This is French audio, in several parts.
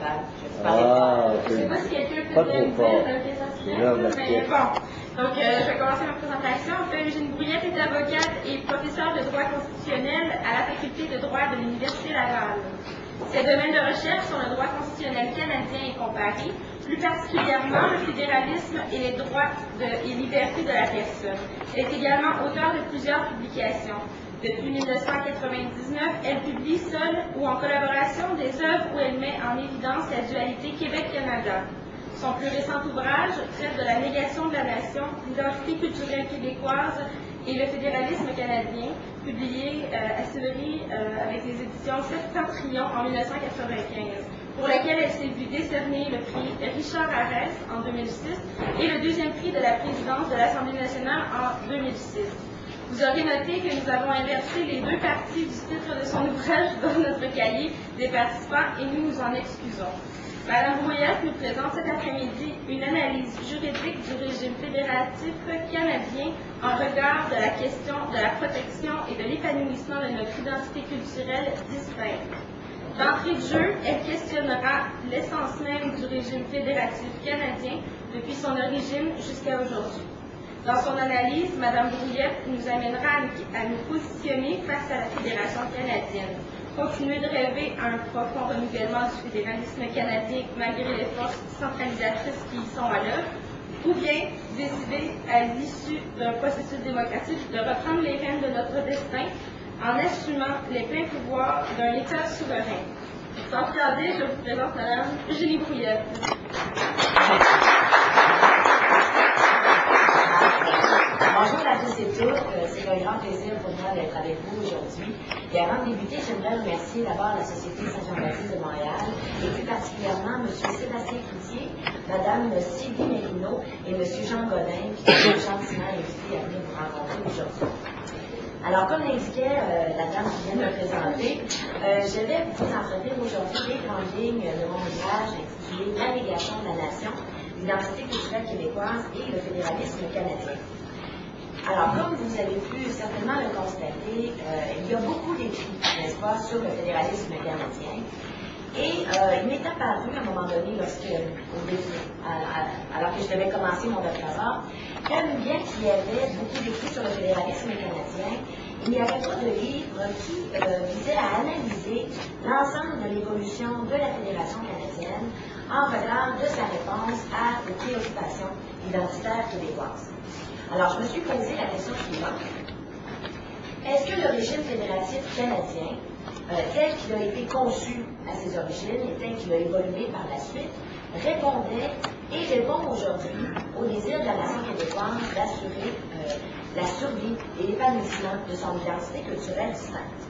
capable. Je ne sais pas si quelqu'un peut dire que ça se fait, mais bon. Donc, je vais commencer ma présentation. En fait, Eugénie Brouillette est avocate et professeure de droit constitutionnel à la faculté de droit de l'Université Laval. Ses domaines de recherche sont le droit constitutionnel canadien et comparé, plus particulièrement le fédéralisme et les droits et libertés de la personne. Elle est également auteure de plusieurs publications. Depuis 1999, elle publie seule ou en collaboration des œuvres où elle met en évidence la dualité Québec-Canada. Son plus récent ouvrage traite de la négation de la nation, l'identité culturelle québécoise et le fédéralisme canadien, publié à Sillery avec les éditions Septentrion en 1995, pour lequel elle s'est vue décerner le prix Richard Arès en 2006 et le deuxième prix de la présidence de l'Assemblée nationale en 2006. Vous aurez noté que nous avons inversé les deux parties du titre de son ouvrage dans notre cahier des participants et nous nous en excusons. Madame Brouillette nous présente cet après-midi une analyse juridique du régime fédératif canadien en regard de la question de la protection et de l'épanouissement de notre identité culturelle distincte. D'entrée de jeu, elle questionnera l'essence même du régime fédératif canadien depuis son origine jusqu'à aujourd'hui. Dans son analyse, Mme Brouillette nous amènera à nous positionner face à la Fédération canadienne, continuer de rêver à un profond renouvellement du fédéralisme canadien malgré les forces centralisatrices qui y sont à l'œuvre, ou bien décider, à l'issue d'un processus démocratique, de reprendre les rênes de notre destin en assumant les pleins pouvoirs d'un État souverain. Sans plus tarder, je vous présente Mme Eugénie Brouillette. Bonjour à tous et toutes, c'est un grand plaisir pour moi d'être avec vous aujourd'hui. Et avant de débuter, j'aimerais remercier d'abord la Société Saint-Jean-Baptiste de Montréal et plus particulièrement M. Sébastien Cloutier, Mme Sylvie Mérino et M. Jean Godin qui sont gentiment invités à venir vous rencontrer aujourd'hui. Alors, comme l'indiquait la dame qui vient de me présenter, je vais vous entretenir aujourd'hui les grandes lignes de mon ouvrage intitulé La négation de la nation, l'identité culturelle québécoise et le fédéralisme canadien. Alors, comme vous avez pu certainement le constater, il y a beaucoup d'écrits, n'est-ce pas, sur le fédéralisme canadien. Et il m'est apparu à un moment donné, alors que je devais commencer mon doctorat, que bien qu'il y avait beaucoup d'écrits sur le fédéralisme canadien, il n'y avait pas de livre qui visait à analyser l'ensemble de l'évolution de la Fédération canadienne en regard de sa réponse aux préoccupations identitaires québécoises. Alors, je me suis posé la question suivante. Est-ce que le régime fédératif canadien, tel qu'il a été conçu à ses origines et tel qu'il a évolué par la suite, répondait et répond aujourd'hui au désir de la nation québécoise d'assurer la survie et l'épanouissement de son identité culturelle distincte?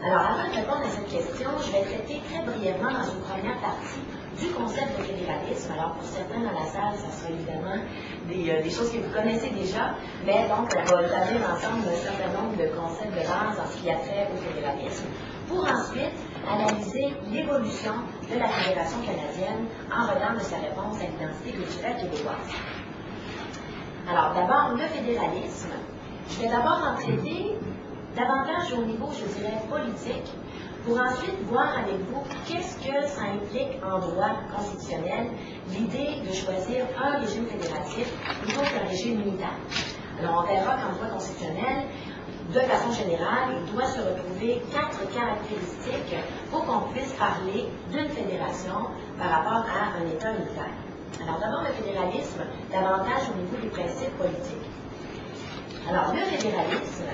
Alors, avant de répondre à cette question, je vais traiter très brièvement dans une première partie du concept de fédéralisme. Alors, pour certains dans la salle, ça sera évidemment des choses que vous connaissez déjà, mais donc, on va établir ensemble un certain nombre de concepts de base en ce qui a trait au fédéralisme, pour ensuite analyser l'évolution de la Fédération canadienne en regard de sa réponse à l'identité culturelle québécoise. Alors, d'abord, le fédéralisme. Je vais d'abord en traiter davantage au niveau, je dirais, politique, pour ensuite voir avec vous qu'est-ce que ça implique en droit constitutionnel, l'idée de choisir un régime fédératif plutôt qu'un régime unitaire. Alors, on verra qu'en droit constitutionnel, de façon générale, il doit se retrouver 4 caractéristiques pour qu'on puisse parler d'une fédération par rapport à un État unitaire. Alors, d'abord, le fédéralisme, davantage au niveau des principes politiques. Alors, le fédéralisme,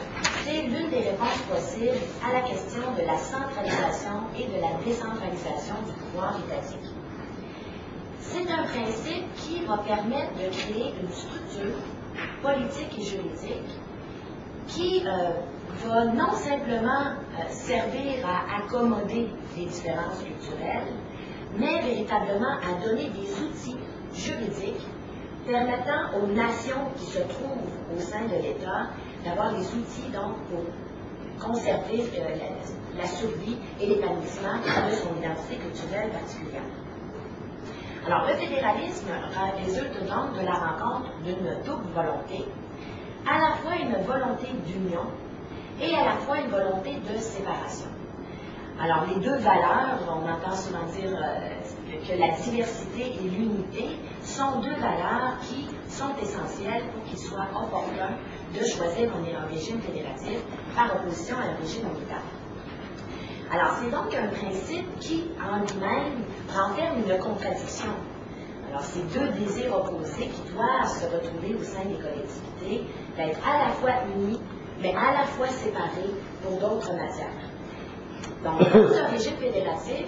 c'est l'une des réponses possibles à la question de la centralisation et de la décentralisation du pouvoir étatique. C'est un principe qui va permettre de créer une structure politique et juridique qui va non simplement servir à accommoder les différences culturelles, mais véritablement à donner des outils juridiques permettant aux nations qui se trouvent au sein de l'État d'avoir des outils donc pour conserver la survie et l'épanouissement de son identité culturelle particulière. Alors, le fédéralisme résulte donc de la rencontre d'une double volonté, à la fois une volonté d'union et à la fois une volonté de séparation. Alors, les deux valeurs, on entend souvent dire que la diversité et l'unité sont deux valeurs qui sont essentielles pour qu'il soit opportun de choisir un régime fédératif par opposition à un régime unitaire. Alors, c'est donc un principe qui, en lui-même, renferme une contradiction. Alors, c'est deux désirs opposés qui doivent se retrouver au sein des collectivités, d'être à la fois unis, mais à la fois séparés pour d'autres matières. Donc, dans un régime fédératif,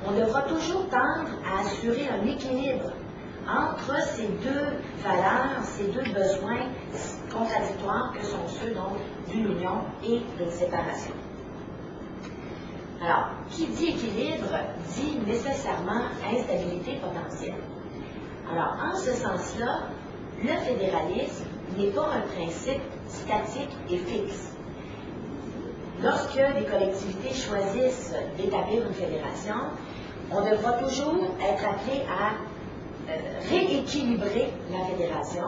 on devra toujours tendre à assurer un équilibre entre ces deux valeurs, ces deux besoins contradictoires que sont ceux donc d'une union et d'une séparation. Alors, qui dit équilibre dit nécessairement instabilité potentielle. Alors, en ce sens-là, le fédéralisme n'est pas un principe statique et fixe. Lorsque les collectivités choisissent d'établir une fédération, on devra toujours être appelé à rééquilibrer la fédération.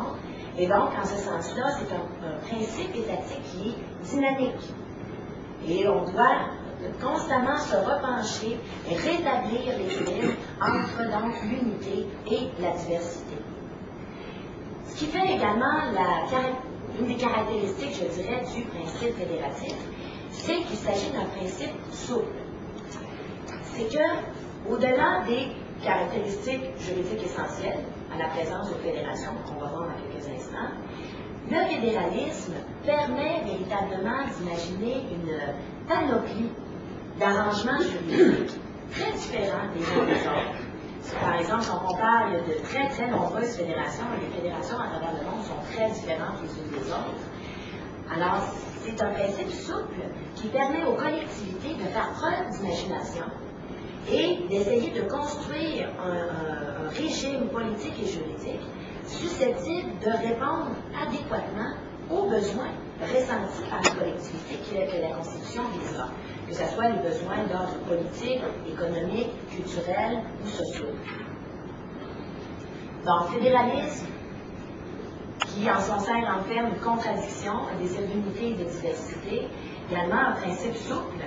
Et donc, en ce sens-là, c'est un principe étatique qui est dynamique. Et on doit constamment se repencher et rétablir l'équilibre entre donc l'unité et la diversité. Ce qui fait également une des caractéristiques, je dirais, du principe fédératif, c'est qu'il s'agit d'un principe souple. C'est que, au-delà des caractéristiques juridiques essentielles à la présence de fédérations, qu'on va voir dans quelques instants, le fédéralisme permet véritablement d'imaginer une panoplie d'arrangements juridiques très différents des uns des autres. Par exemple, on parle de très très nombreuses fédérations, et les fédérations à travers le monde sont très différentes les unes des autres. Alors, c'est un principe souple qui permet aux collectivités de faire preuve d'imagination et d'essayer de construire un régime politique et juridique susceptible de répondre adéquatement aux besoins ressentis par la collectivité que la Constitution visera, que ce soit les besoins d'ordre politique, économique, culturel ou sociaux. Donc, fédéralisme, qui en son sein renferme une contradiction, un désir d'unité et de diversité, également un principe souple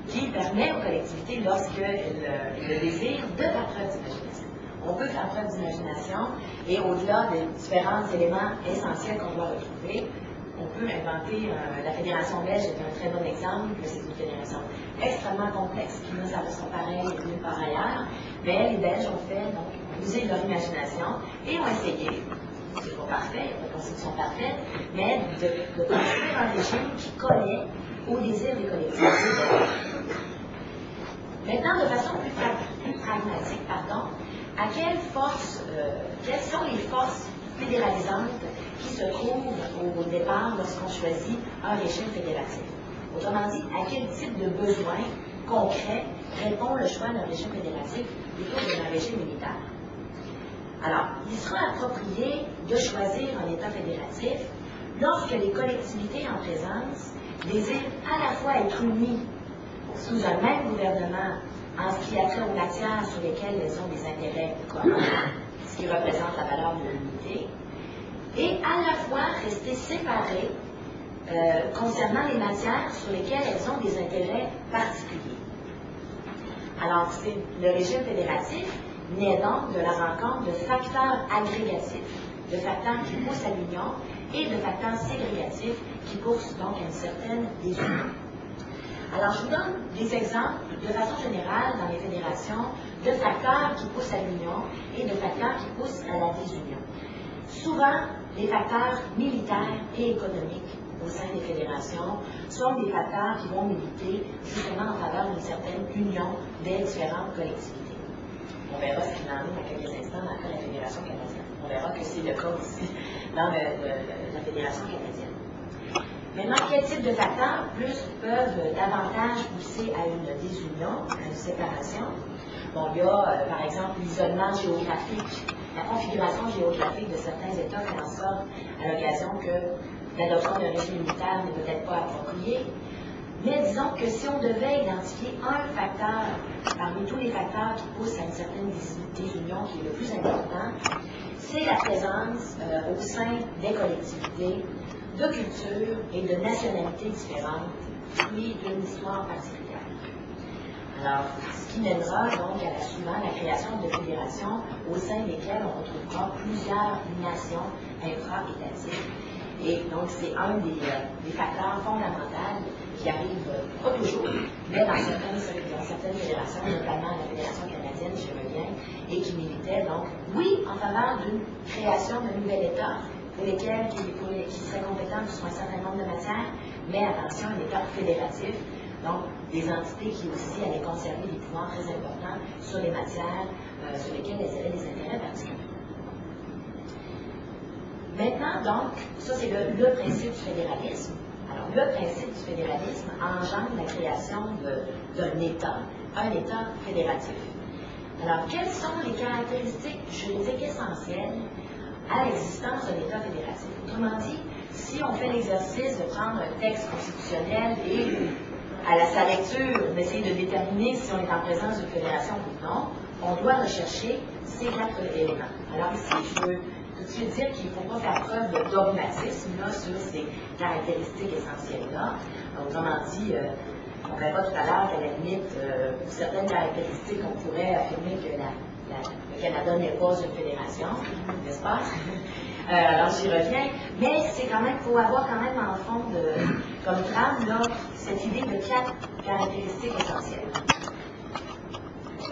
qui permet aux collectivités, lorsqu'elles le désirent, de faire preuve d'imagination. On peut faire preuve d'imagination et au-delà des différents éléments essentiels qu'on doit retrouver, on peut inventer, la Fédération belge est un très bon exemple, c'est une fédération extrêmement complexe, qui n'a sa façon pareille nulle part ailleurs, mais les Belges ont fait, donc, usé de leur imagination et ont essayé, c'est pas parfait, il n'y a pas de constitution parfaite, mais de construire un régime qui collait au désir des collectivités. Maintenant, de façon plus pragmatique, quelles sont les forces fédéralisantes qui se trouvent au départ lorsqu'on choisit un régime fédératif? Autrement dit, à quel type de besoin concret répond le choix d'un régime fédératif plutôt que d'un régime militaire? Alors, il sera approprié de choisir un État fédératif lorsque les collectivités en présence désirent à la fois être unies sous un même gouvernement en ce qui a trait aux matières sur lesquelles elles ont des intérêts communs, ce qui représente la valeur de l'unité, et à la fois rester séparées concernant les matières sur lesquelles elles ont des intérêts particuliers. Alors, le régime fédératif naît donc de la rencontre de facteurs agrégatifs, de facteurs qui poussent à l'union et de facteurs ségrégatifs qui poussent donc à une certaine désunion. Alors, je vous donne des exemples de façon générale dans les fédérations de facteurs qui poussent à l'union et de facteurs qui poussent à la désunion. Souvent, les facteurs militaires et économiques au sein des fédérations sont des facteurs qui vont militer justement en faveur d'une certaine union des différentes collectivités. On verra ce qu'il en est dans quelques instants dans la Fédération canadienne. On verra que c'est le cas aussi dans la Fédération canadienne. Maintenant, quel type de facteurs peuvent davantage pousser à une désunion, à une séparation? Bon, il y a, par exemple, l'isolement géographique, la configuration géographique de certains États fait en sorte, à l'occasion, que l'adoption d'un régime militaire n'est peut-être pas appropriée. Mais disons que si on devait identifier un facteur parmi tous les facteurs qui poussent à une certaine désunion qui est le plus important, c'est la présence au sein des collectivités de cultures et de nationalités différentes, puis d'une histoire particulière. Alors, ce qui mènera donc à la création de fédérations au sein desquelles on retrouvera plusieurs nations infra-étatiques. Et donc, c'est un des facteurs fondamentaux qui arrive, pas toujours, mais dans certaines fédérations, notamment la Fédération canadienne, je reviens, et qui militait donc, oui, en faveur d'une création de nouvel État, pour lesquels qui seraient compétents sur un certain nombre de matières, mais attention, un État fédératif, donc des entités qui aussi allaient conserver des pouvoirs très importants sur les matières sur lesquelles elles avaient des intérêts particuliers. Maintenant, donc, ça c'est le principe du fédéralisme. Alors, le principe du fédéralisme engendre la création d'un État, un État fédératif. Alors, quelles sont les caractéristiques juridiques essentielles à l'existence d'un État fédératif? Autrement dit, si on fait l'exercice de prendre un texte constitutionnel et, à sa lecture, d'essayer de déterminer si on est en présence d'une fédération ou non, on doit rechercher ces 4 éléments. Alors ici, je veux tout de suite dire qu'il ne faut pas faire preuve de dogmatisme là, sur ces caractéristiques essentielles-là. Autrement dit, on verra tout à l'heure qu'à la limite, pour certaines caractéristiques, on pourrait affirmer que le Canada n'est pas une fédération, n'est-ce pas? Alors j'y reviens, mais c'est quand même, il faut avoir quand même en fond comme trame là, cette idée de 4 caractéristiques essentielles.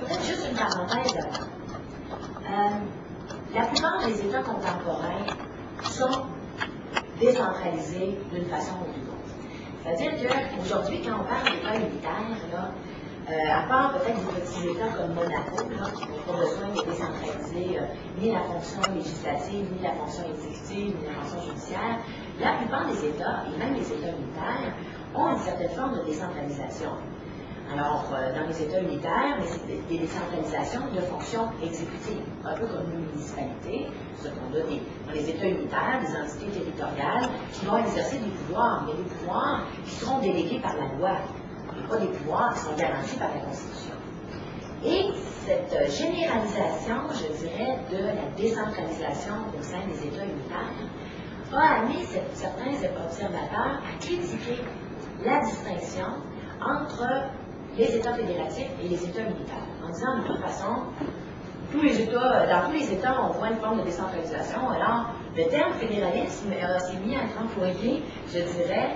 Peut-être juste une parenthèse avant. La plupart des États contemporains sont décentralisés d'une façon ou d'une autre. C'est-à-dire qu'aujourd'hui, quand on parle d'États militaires, à part peut-être des petits États comme Monaco, qui n'ont pas besoin de décentraliser ni la fonction législative, ni la fonction exécutive, ni la fonction judiciaire, la plupart des États, et même les États militaires, ont une certaine forme de décentralisation. Alors, dans les États unitaires, c'est des décentralisations de fonctions exécutives, un peu comme une municipalité, c'est-à-dire qu'on a dans les États unitaires des entités territoriales qui vont exercer des pouvoirs, mais des pouvoirs qui seront délégués par la loi, et pas des pouvoirs qui sont garantis par la Constitution. Et cette généralisation, je dirais, de la décentralisation au sein des États unitaires a amené certains observateurs à critiquer la distinction entre les États fédératifs et les États unitaires, en disant de toute façon, dans tous les États, on voit une forme de décentralisation. Alors, le terme fédéralisme s'est mis à être employé, je dirais,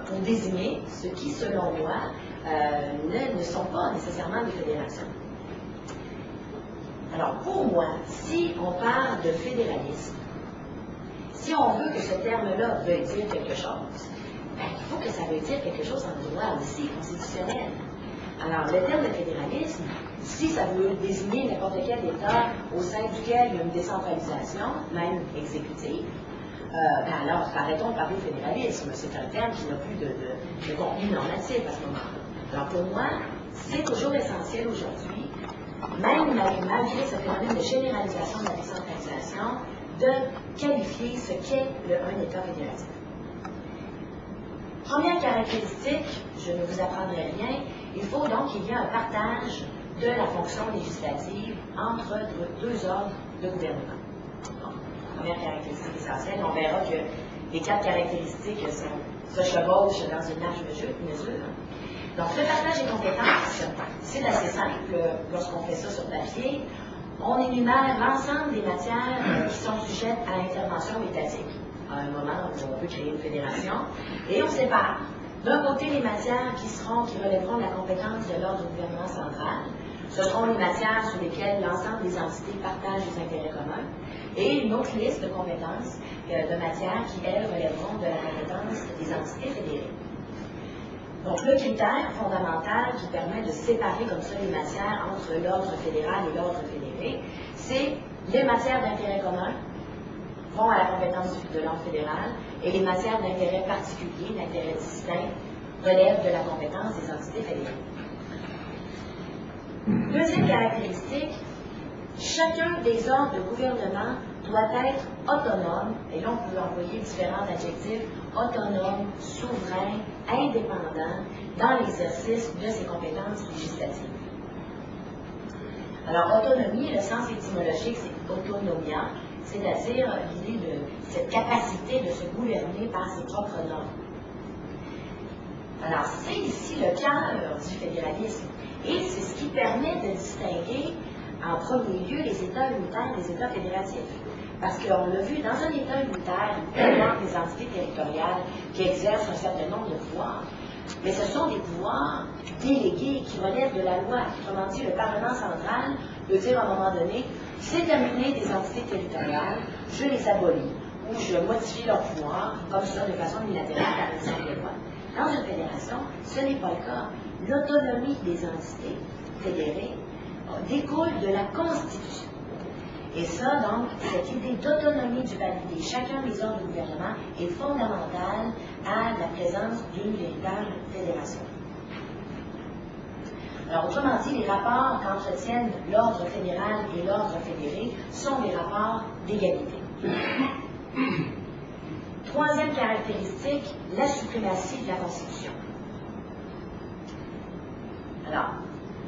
pour désigner ce qui, selon moi, ne sont pas nécessairement des fédérations. Alors, pour moi, si on parle de fédéralisme, si on veut que ce terme-là veuille dire quelque chose, il faut que ça veuille dire quelque chose en droit aussi constitutionnel. Alors, le terme de fédéralisme, si ça veut désigner n'importe quel État au sein duquel il y a une décentralisation, même exécutive, alors arrêtons de parler de fédéralisme. C'est un terme qui n'a plus de contenu normatif à ce moment-là. Alors, pour moi, c'est toujours essentiel aujourd'hui, même malgré ce phénomène de généralisation de la décentralisation, de qualifier ce qu'est un État fédératif. Première caractéristique, je ne vous apprendrai rien, il faut donc qu'il y ait un partage de la fonction législative entre 2 ordres de gouvernement. Donc, première caractéristique essentielle, on verra que les 4 caractéristiques se chevauchent dans une large mesure. Donc, le partage des compétences, c'est assez simple lorsqu'on fait ça sur papier. On énumère l'ensemble des matières qui sont sujettes à l'intervention étatique. À un moment où on peut créer une fédération, et on sépare d'un côté les matières qui relèveront de la compétence de l'ordre du gouvernement central. Ce seront les matières sur lesquelles l'ensemble des entités partagent des intérêts communs, et une autre liste de compétences, de matières qui, elles, relèveront de la compétence des entités fédérées. Donc, le critère fondamental qui permet de séparer comme ça les matières entre l'ordre fédéral et l'ordre fédéré, c'est les matières d'intérêt commun vont à la compétence de l'ordre fédéral et les matières d'intérêt particulier, d'intérêt distinct, relèvent de la compétence des entités fédérées. Deuxième caractéristique, chacun des ordres de gouvernement doit être autonome, et là on peut employer différents adjectifs, autonome, souverain, indépendant, dans l'exercice de ses compétences législatives. Alors, autonomie, le sens étymologique, c'est autonomia, c'est-à-dire l'idée de cette capacité de se gouverner par ses propres normes. Alors, c'est ici le cœur du fédéralisme. Et c'est ce qui permet de distinguer en premier lieu les États unitaires des États fédératifs. Parce qu'on l'a vu, dans un État unitaire, il peut y avoir des entités territoriales qui exercent un certain nombre de pouvoirs, mais ce sont des pouvoirs délégués qui relèvent de la loi. Autrement dit, le Parlement central peut dire à un moment donné, c'est terminé des entités territoriales, je les abolis, ou je modifie leur pouvoir, comme ça, de façon unilatérale par une simple loi. Dans une fédération, ce n'est pas le cas. L'autonomie des entités fédérées découle de la Constitution. Et ça, donc, cette idée d'autonomie du palier, chacun des ordres du gouvernement, est fondamentale à la présence d'une véritable fédération. Alors, autrement dit, les rapports qu'entretiennent l'ordre fédéral et l'ordre fédéré sont des rapports d'égalité. Troisième caractéristique, la suprématie de la Constitution. Alors,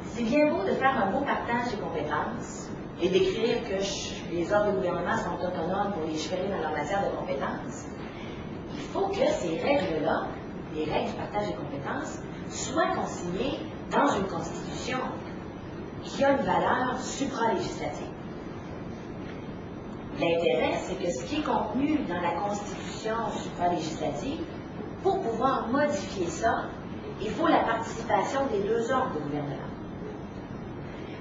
c'est bien beau de faire un beau partage des compétences et d'écrire que les ordres de gouvernement sont autonomes pour légiférer dans leur matière de compétences. Il faut que ces règles-là, les règles du partage des compétences, soient consignées dans une Constitution qui a une valeur supralégislative. L'intérêt, c'est que ce qui est contenu dans la Constitution supralégislative, pour pouvoir modifier ça, il faut la participation des deux ordres de gouvernement.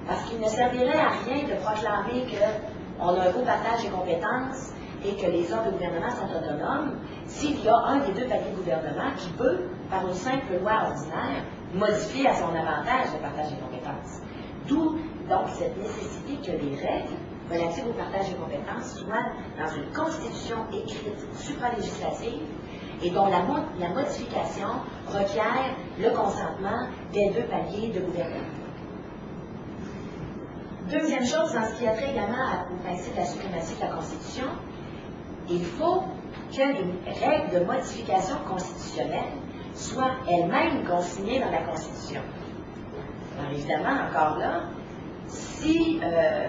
Parce qu'il ne servirait à rien de proclamer qu'on a un beau partage des compétences et que les ordres de gouvernement sont autonomes s'il y a un des deux paliers de gouvernement qui peut, par une simple loi ordinaire, modifier à son avantage le partage des compétences. D'où donc cette nécessité que les règles relatives au partage des compétences soient dans une constitution écrite supralégislative et dont la modification requiert le consentement des deux paliers de gouvernement. Deuxième chose, dans ce qui a trait également au principe de la suprématie de la Constitution, il faut qu'une règle de modification constitutionnelle soit elle-même consignée dans la Constitution. Alors évidemment, encore là, si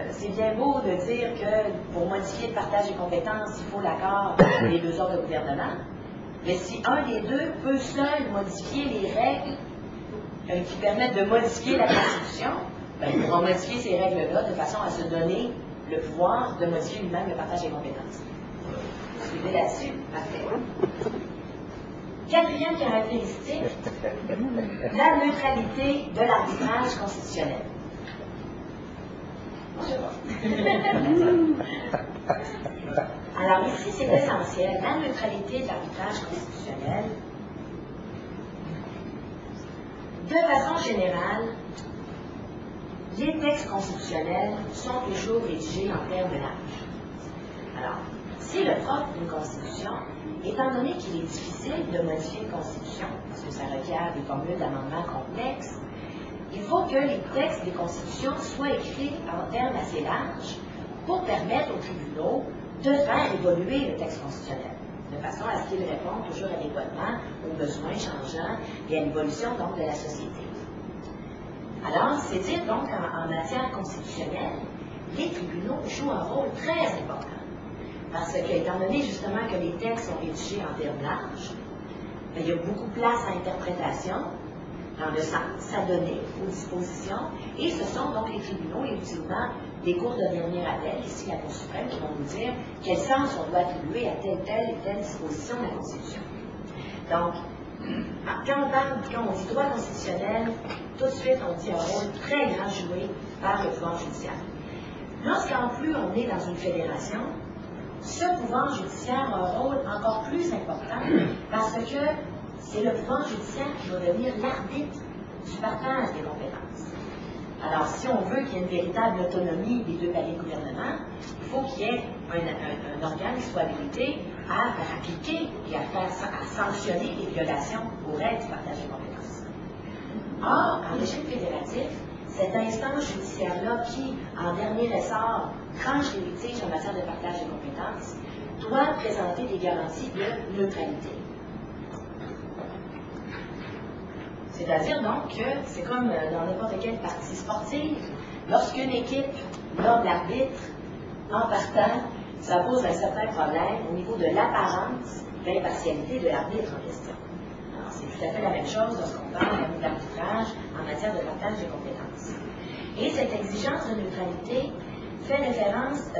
c'est bien beau de dire que pour modifier le partage des compétences, il faut l'accord des deux ordres de gouvernement, mais si un des deux peut seul modifier les règles qui permettent de modifier la Constitution, ben, il pourra modifier ces règles-là de façon à se donner le pouvoir de modifier lui-même le partage des compétences. Suivez là-dessus. Parfait. Quatrième caractéristique, la neutralité de l'arbitrage constitutionnel. Alors ici, c'est essentiel, la neutralité de l'arbitrage constitutionnel. De façon générale, les textes constitutionnels sont toujours rédigés en termes larges. Alors, si le propre d'une constitution, étant donné qu'il est difficile de modifier une constitution, parce que ça requiert des formules d'amendement complexes, il faut que les textes des constitutions soient écrits en termes assez larges pour permettre aux tribunaux de faire évoluer le texte constitutionnel, de façon à ce qu'il réponde toujours adéquatement aux besoins changeants et à l'évolution donc de la société. Alors, c'est dire donc en matière constitutionnelle, les tribunaux jouent un rôle très important. Parce que, étant donné justement que les textes sont rédigés en termes larges, il y a beaucoup de place à interprétation, dans le sens à donner aux dispositions, et ce sont donc les tribunaux, et ultimement des cours de dernier appel, ici la Cour suprême, qui vont nous dire quel sens on doit attribuer à telle et telle disposition de la Constitution. Donc, quand on dit droit constitutionnel, tout de suite on dit un rôle très grand joué par le pouvoir judiciaire. Lorsqu'en plus on est dans une fédération, ce pouvoir judiciaire a un rôle encore plus important parce que c'est le pouvoir judiciaire qui va devenir l'arbitre du partage des compétences. Alors, si on veut qu'il y ait une véritable autonomie des deux paliers de gouvernement, il faut qu'il y ait un organe qui soit habilité à appliquer et à sanctionner les violations aux règles du partage des compétences. Or, en régime fédératif, cette instance judiciaire-là qui, en dernier ressort, tranche les litiges en matière de partage des compétences, doit présenter des garanties de neutralité. C'est-à-dire donc que c'est comme dans n'importe quelle partie sportive, lorsqu'une équipe nomme l'arbitre en partant, ça pose un certain problème au niveau de l'apparence de l'impartialité de l'arbitre en question. Alors c'est tout à fait la même chose lorsqu'on parle d'arbitrage en matière de partage des compétences. Et cette exigence de neutralité fait référence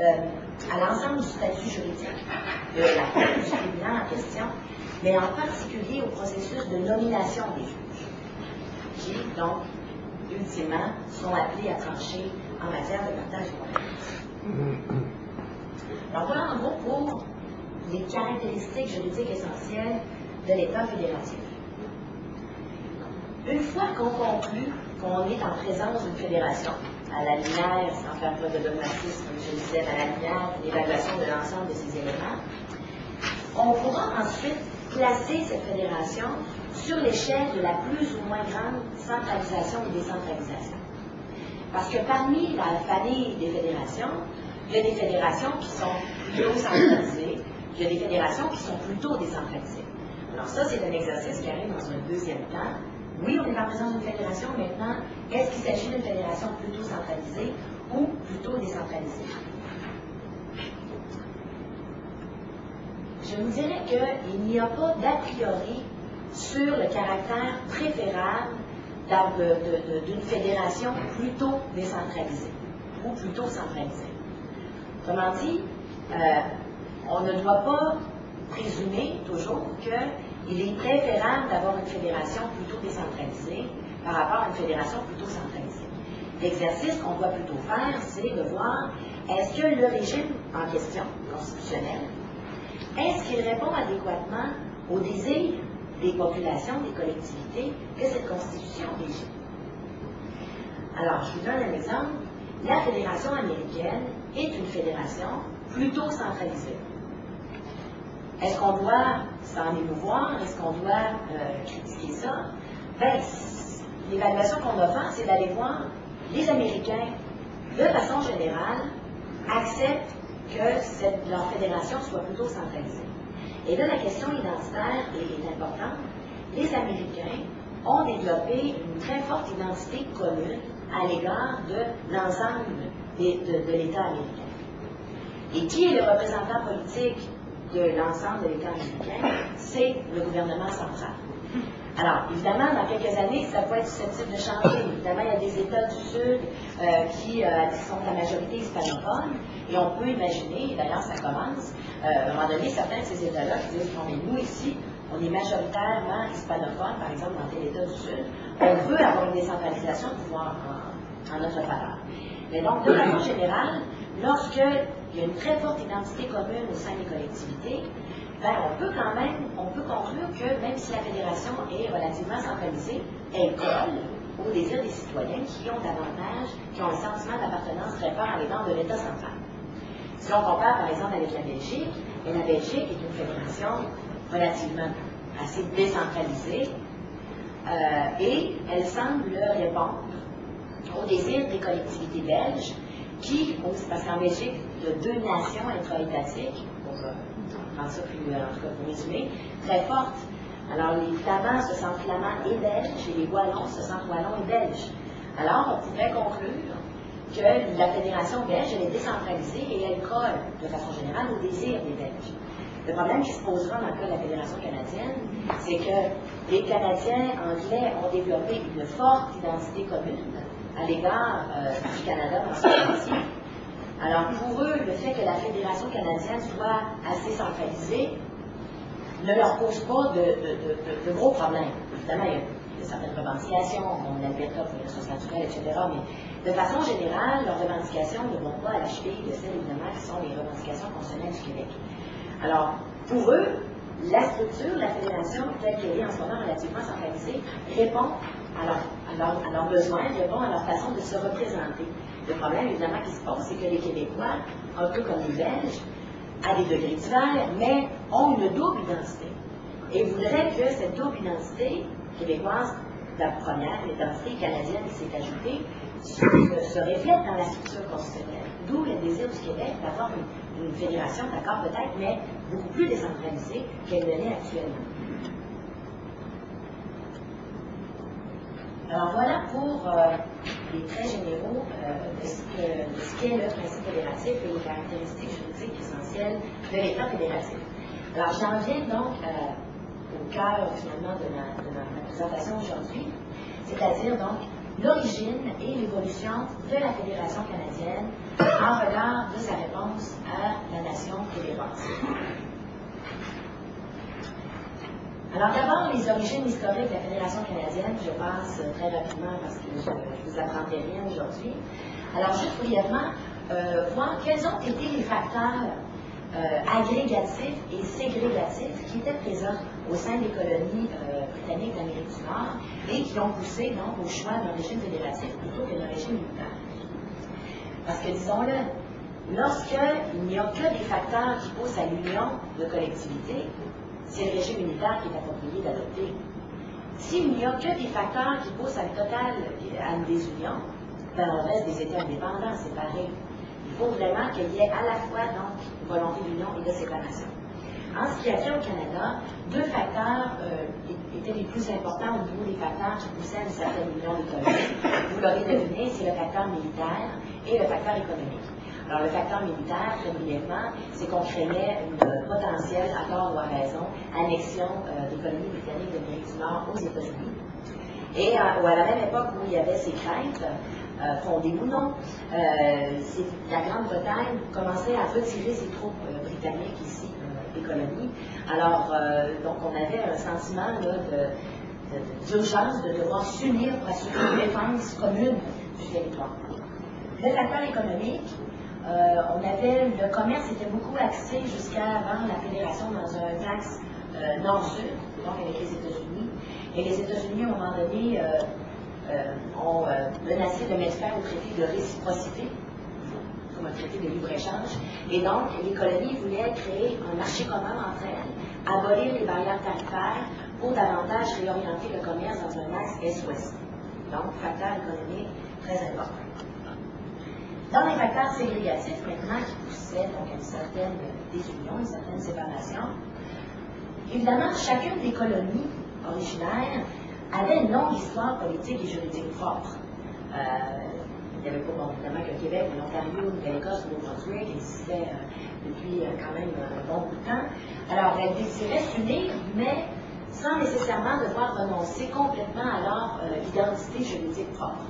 à l'ensemble du statut juridique de la Cour, du tribunal en question, mais en particulier au processus de nomination des juges, qui, donc, ultimement, sont appelés à trancher en matière de partage de compétences. Alors voilà en gros pour les caractéristiques juridiques essentielles de l'État fédératif. Une fois qu'on conclut qu'on est en présence d'une fédération, à la lumière, sans faire preuve de dogmatisme, comme je le disais, à la lumière de l'évaluation de l'ensemble de ces éléments, on pourra ensuite placer cette fédération sur l'échelle de la plus ou moins grande centralisation ou décentralisation. Parce que parmi la famille des fédérations, il y a des fédérations qui sont plutôt centralisées, il y a des fédérations qui sont plutôt décentralisées. Alors ça, c'est un exercice qui arrive dans un deuxième temps. Oui, on est en présence d'une fédération. Maintenant, est-ce qu'il s'agit d'une fédération plutôt centralisée ou plutôt décentralisée? Je vous dirais qu'il n'y a pas d'a priori sur le caractère préférable d'une fédération plutôt décentralisée ou plutôt centralisée. Autrement dit, on ne doit pas présumer toujours qu'il est préférable d'avoir une fédération plutôt décentralisée par rapport à une fédération plutôt centralisée. L'exercice qu'on doit plutôt faire, c'est de voir est-ce que le régime en question, constitutionnel, est-ce qu'il répond adéquatement aux désirs des populations, des collectivités que cette constitution régit. Alors, je vous donne un exemple. La fédération américaine est une fédération plutôt centralisée. Est-ce qu'on doit s'en émouvoir? Est-ce qu'on doit critiquer ça? Bien, l'évaluation qu'on doit faire, c'est d'aller voir les Américains, de façon générale, acceptent que leur fédération soit plutôt centralisée. Et là, la question identitaire est importante. Les Américains ont développé une très forte identité commune à l'égard de l'ensemble de l'État américain. Et qui est le représentant politique de l'ensemble de l'État américain? C'est le gouvernement central. Alors, évidemment, dans quelques années, ça peut être susceptible de changer. Évidemment, il y a des États du Sud qui sont la majorité hispanophone, et on peut imaginer, d'ailleurs ça commence, à un moment donné, certains de ces États-là qui disent, bon, mais nous ici, on est majoritairement hispanophone, par exemple dans tel État du Sud, on veut avoir une décentralisation de pouvoir en notre faveur. Mais donc, de façon générale, lorsqu'il y a une très forte identité commune au sein des collectivités, ben, on peut conclure que même si la fédération est relativement centralisée, elle colle au désir des citoyens qui ont un sentiment d'appartenance très fort à l'égard de l'État central. Si on compare par exemple avec la Belgique, et la Belgique est une fédération relativement assez décentralisée, et elle semble répondre au désir des collectivités belges parce qu'en Belgique, il y a deux nations intra-étatiques, pour rendre ça plus, en tout cas pour résumer, très fortes. Alors les Flamands se sentent flamands et belges, et les Wallons se sentent wallons et belges. Alors on pourrait conclure que la fédération belge, elle est décentralisée et elle colle, de façon générale, au désir des Belges. Le problème qui se posera dans le cas de la fédération canadienne, c'est que les Canadiens anglais ont développé une forte identité commune à l'égard du Canada dans ce cas-ci. Alors pour eux, le fait que la fédération canadienne soit assez centralisée ne leur pose pas de gros problèmes. Évidemment, il y a certaines revendications, comme l'Alberta pour les ressources naturelles, etc., mais de façon générale, leurs revendications ne vont pas à la cheville de celles, évidemment, qui sont les revendications constitutionnelles du Québec. Alors, pour eux, la structure, la fédération, telle qu'elle est en ce moment relativement centralisée, répond à leurs besoins, répond à leur façon de se représenter. Le problème, évidemment, qui se pose, c'est que les Québécois, un peu comme les Belges, à des degrés divers, mais ont une double identité. Et voudraient que cette double identité québécoise, la première, l'identité canadienne qui s'est ajoutée, se reflète dans la structure constitutionnelle. D'où le désir du Québec d'avoir une fédération, d'accord, peut-être, mais beaucoup plus décentralisée qu'elle ne l'est actuellement. Alors voilà pour les traits généraux de ce qu'est le principe fédératif et les caractéristiques juridiques essentielles de l'État fédératif. Alors j'en viens donc au cœur finalement de ma présentation aujourd'hui, c'est-à-dire donc l'origine et l'évolution de la Fédération canadienne en regard de sa réponse à la nation québécoise. Alors d'abord, les origines historiques de la Fédération canadienne, je passe très rapidement parce que je ne vous apprendrai rien aujourd'hui. Alors juste brièvement, voir quels ont été les facteurs agrégatifs et ségrégatifs qui étaient présents au sein des colonies britanniques d'Amérique du Nord et qui ont poussé donc au choix d'un régime fédératif plutôt que d'un régime militaire. Parce que, disons-le, lorsqu'il n'y a que des facteurs qui poussent à l'union de collectivités, c'est le régime militaire qui est approprié d'adopter. S'il n'y a que des facteurs qui poussent à une désunion, ben on reste des États indépendants, séparés. Il faut vraiment qu'il y ait à la fois donc une volonté d'union et de séparation. En ce qui a trait au Canada, deux facteurs étaient les plus importants au niveau des facteurs qui poussaient à une certaine union des colonies. Vous l'aurez deviné, c'est le facteur militaire et le facteur économique. Alors, le facteur militaire, très brièvement, c'est qu'on craignait une potentielle, à tort ou à raison, annexion des colonies britanniques d'Amérique du Nord aux États-Unis. Et à la même époque où il y avait ces craintes, fondées ou non, la Grande-Bretagne commençait à retirer ses troupes britanniques ici des colonies. Alors, donc, on avait un sentiment d'urgence de devoir s'unir pour assurer une défense commune du territoire. Le facteur économique, le commerce était beaucoup axé jusqu'à avant la fédération dans un axe nord-sud, donc avec les États-Unis. Et les États-Unis, à un moment donné, ont menacé de mettre fin au traité de réciprocité, comme un traité de libre-échange. Et donc, les colonies voulaient créer un marché commun entre elles, abolir les barrières tarifaires pour davantage réorienter le commerce dans un axe est-ouest. Donc, facteur économique très important. Dans les facteurs ségrégatifs, maintenant, qui poussaient donc à une certaine désunion, une certaine séparation, évidemment, chacune des colonies originaires avait une longue histoire politique et juridique propre. Il n'y avait pas, bon, évidemment, que le Québec, l'Ontario, la Nouvelle-Écosse, le Nouveau-Brunswick existaient depuis quand même un bon bout de temps. Alors, elles désiraient s'unir, mais sans nécessairement devoir renoncer complètement à leur identité juridique propre.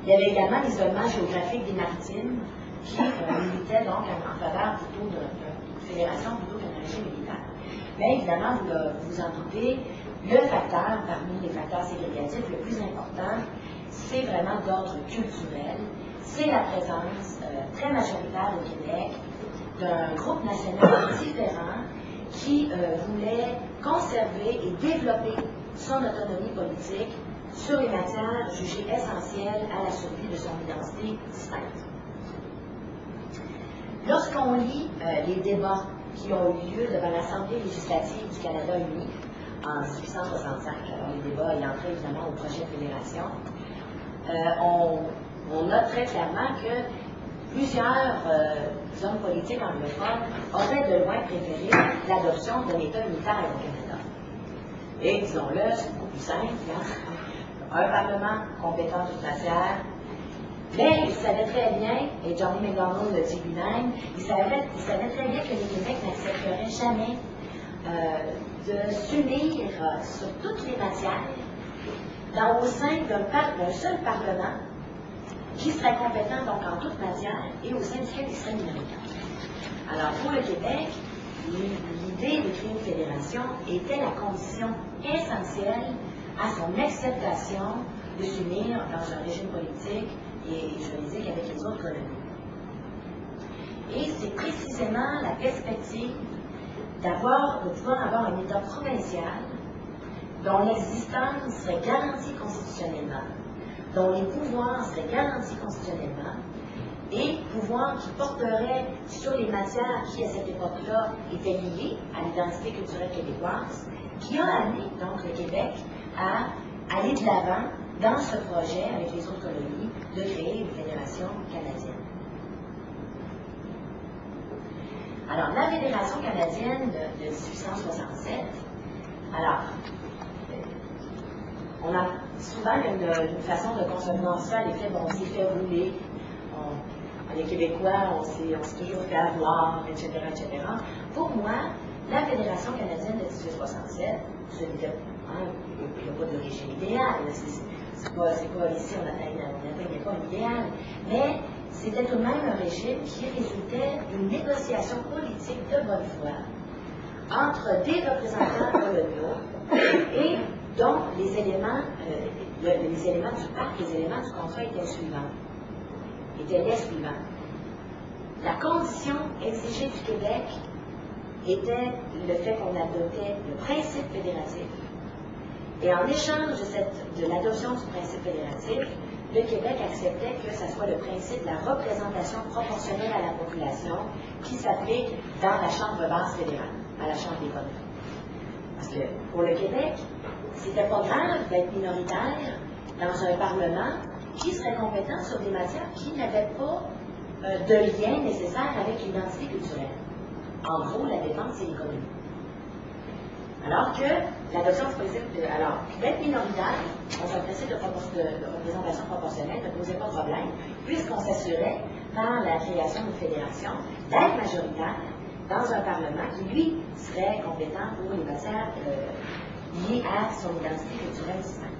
Il y avait également l'isolement géographique des Maritimes qui militait donc en faveur plutôt d'une fédération plutôt qu'un régime militaire. Mais évidemment, vous en doutez, le facteur, parmi les facteurs ségrégatifs, le plus important, c'est vraiment d'ordre culturel. C'est la présence très majoritaire au Québec d'un groupe national différent qui voulait conserver et développer son autonomie politique sur les matières jugées essentielles à la survie de son identité distincte. Lorsqu'on lit les débats qui ont eu lieu devant l'Assemblée législative du Canada uni en 1865, alors les débats ayant trait évidemment aux prochaines fédérations, on note très clairement que plusieurs hommes politiques anglophones auraient de loin préféré l'adoption d'un État unitaire au Canada. Et disons-le, c'est beaucoup plus simple, un Parlement compétent en toute matière, mais il savait très bien, et Johnny McDonald le dit lui-même, il savait très bien que les Québec n'accepteraient jamais de s'unir sur toutes les matières au sein d'un seul Parlement qui serait compétent donc en toute matière et au sein duquel il serait minoritaire. Alors pour le Québec, l'idée de créer une fédération était la condition essentielle à son acceptation de s'unir dans un régime politique et juridique avec les autres colonies. Et c'est précisément la perspective de pouvoir avoir un État provincial dont l'existence serait garantie constitutionnellement, dont les pouvoirs seraient garantis constitutionnellement, et pouvoirs qui porteraient sur les matières qui, à cette époque-là, étaient liées à l'identité culturelle québécoise, qui a amené donc le Québec à aller de l'avant dans ce projet avec les autres colonies de créer une fédération canadienne. Alors, la Fédération canadienne de 1867, alors, on a souvent une façon de concevoir ça, l'effet bon, on s'est fait rouler, les Québécois, on s'est toujours fait avoir, etc., etc. Pour moi, la Fédération canadienne de 1867, il n'y a pas de régime idéal, ici, on n'atteignait pas un idéal, mais c'était tout de même un régime qui résultait d'une négociation politique de bonne foi entre des représentants coloniaux et dont les éléments du pacte, les éléments du contrat étaient les suivants. La condition exigée du Québec était le fait qu'on adoptait le principe fédératif. Et en échange de l'adoption du principe fédératif, le Québec acceptait que ce soit le principe de la représentation proportionnelle à la population qui s'applique dans la Chambre basse fédérale, à la Chambre des communes. Parce que pour le Québec, c'était pas grave d'être minoritaire dans un Parlement qui serait compétent sur des matières qui n'avaient pas de lien nécessaire avec l'identité culturelle. En gros, la défense et l'économie. Alors que l'adoption du principe, d'être minoritaire, dans un principe de représentation proportionnelle, ne posait pas de problème, puisqu'on s'assurait, par la création d'une fédération, d'être majoritaire dans un Parlement qui, lui, serait compétent pour les matières liées à son identité culturelle distincte.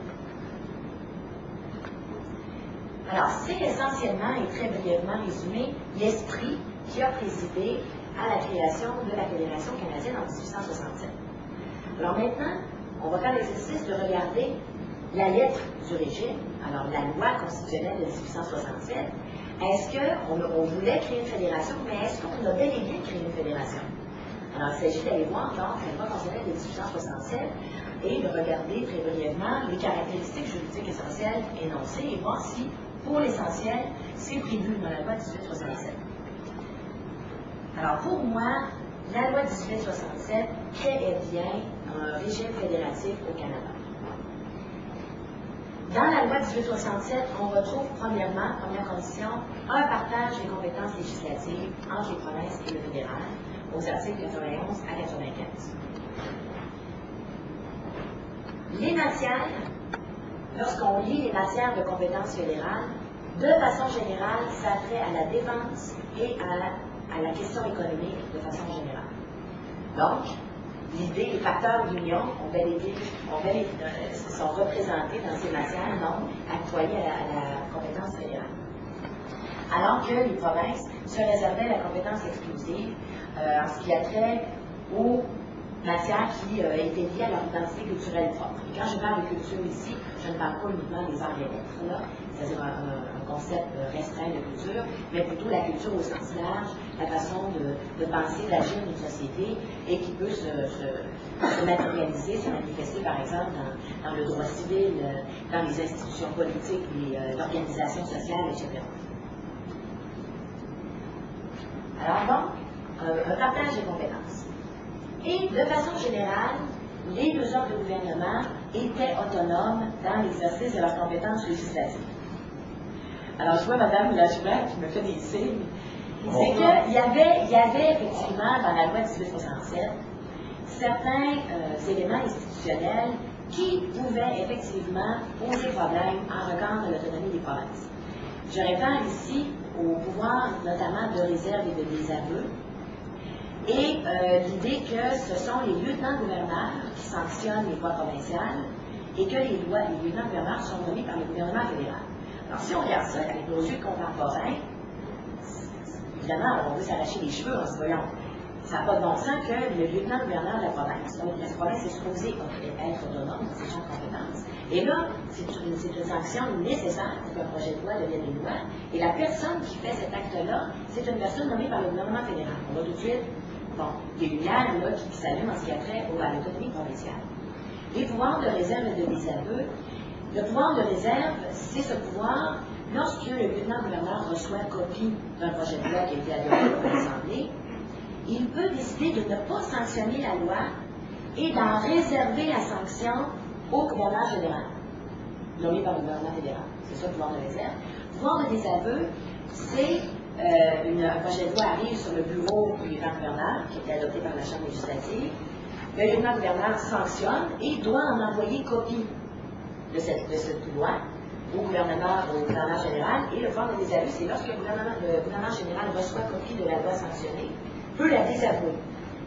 Alors, c'est essentiellement et très brièvement résumé l'esprit qui a présidé à la création de la Fédération canadienne en 1867. Alors maintenant, on va faire l'exercice de regarder la lettre du régime, alors la loi constitutionnelle de 1867. Est-ce qu'on voulait créer une fédération, mais est-ce qu'on a bel et bien créé une fédération? Alors il s'agit d'aller voir donc la loi constitutionnelle de 1867 et de regarder très brièvement les caractéristiques juridiques essentielles énoncées et voir si, pour l'essentiel, c'est prévu dans la loi 1867. Alors pour moi, la loi 1867 crée bien un régime fédératif au Canada. Dans la loi 1867, on retrouve première condition, un partage des compétences législatives entre les provinces et le fédéral, aux articles 91 à 95. Les matières, lorsqu'on lit les matières de compétences fédérales, de façon générale, ça trait à la défense et à la question économique de façon générale. Donc, l'idée, les facteurs d'union sont représentés dans ces matières non octroyées à la compétence fédérale. Alors que les provinces se réservaient la compétence exclusive en ce qui a trait aux matières qui étaient liées à leur identité culturelle propre. Et quand je parle de culture ici, je ne parle pas uniquement des arts et lettres, c'est-à-dire un concept restreint de culture, mais plutôt la culture au sens large, la façon de penser, d'agir d'une société et qui peut se matérialiser, se manifester par exemple dans le droit civil, dans les institutions politiques, l'organisation sociale, etc. Alors donc, un partage des compétences. Et de façon générale, les deux ordres de gouvernement étaient autonomes dans l'exercice de leurs compétences législatives. Alors, je vois Mme Lajoie qui me fait des signes. C'est qu'il y avait effectivement dans la loi 1867 certains éléments institutionnels qui pouvaient effectivement poser problème en regard de l'autonomie des provinces. Je réfère ici au pouvoir notamment de réserve et de désaveu, et l'idée que ce sont les lieutenants-gouverneurs qui sanctionnent les lois provinciales et que les lieutenants-gouverneurs sont nommés par le gouvernement fédéral. Alors, si on regarde ça avec nos yeux contemporains, évidemment, on veut s'arracher les cheveux en se voyant. Ça n'a pas de bon sens que le lieutenant-gouverneur de la province, donc la province est supposée être autonome dans ses champs de compétences, et là, c'est une sanction nécessaire pour qu'un projet de loi devienne une loi, et la personne qui fait cet acte-là, c'est une personne nommée par le gouvernement fédéral. On va tout de suite, des lumières là, qui s'allument en ce qui a trait à l'autonomie provinciale. Les pouvoirs de réserve et de désaveu. Le pouvoir de réserve, c'est ce pouvoir, lorsque le lieutenant-gouverneur reçoit copie d'un projet de loi qui a été adopté par l'Assemblée, il peut décider de ne pas sanctionner la loi et d'en réserver la sanction au gouverneur fédéral, nommé par le gouvernement fédéral. C'est ça le pouvoir de réserve. Le pouvoir de désaveu, c'est un projet de loi arrive sur le bureau du lieutenant-gouverneur, qui a été adopté par la Chambre législative. Le lieutenant-gouverneur sanctionne et doit en envoyer copie de cette loi au gouverneur général. Et le pouvoir de désaveu, c'est lorsque le gouverneur général reçoit copie de la loi sanctionnée, peut la désavouer.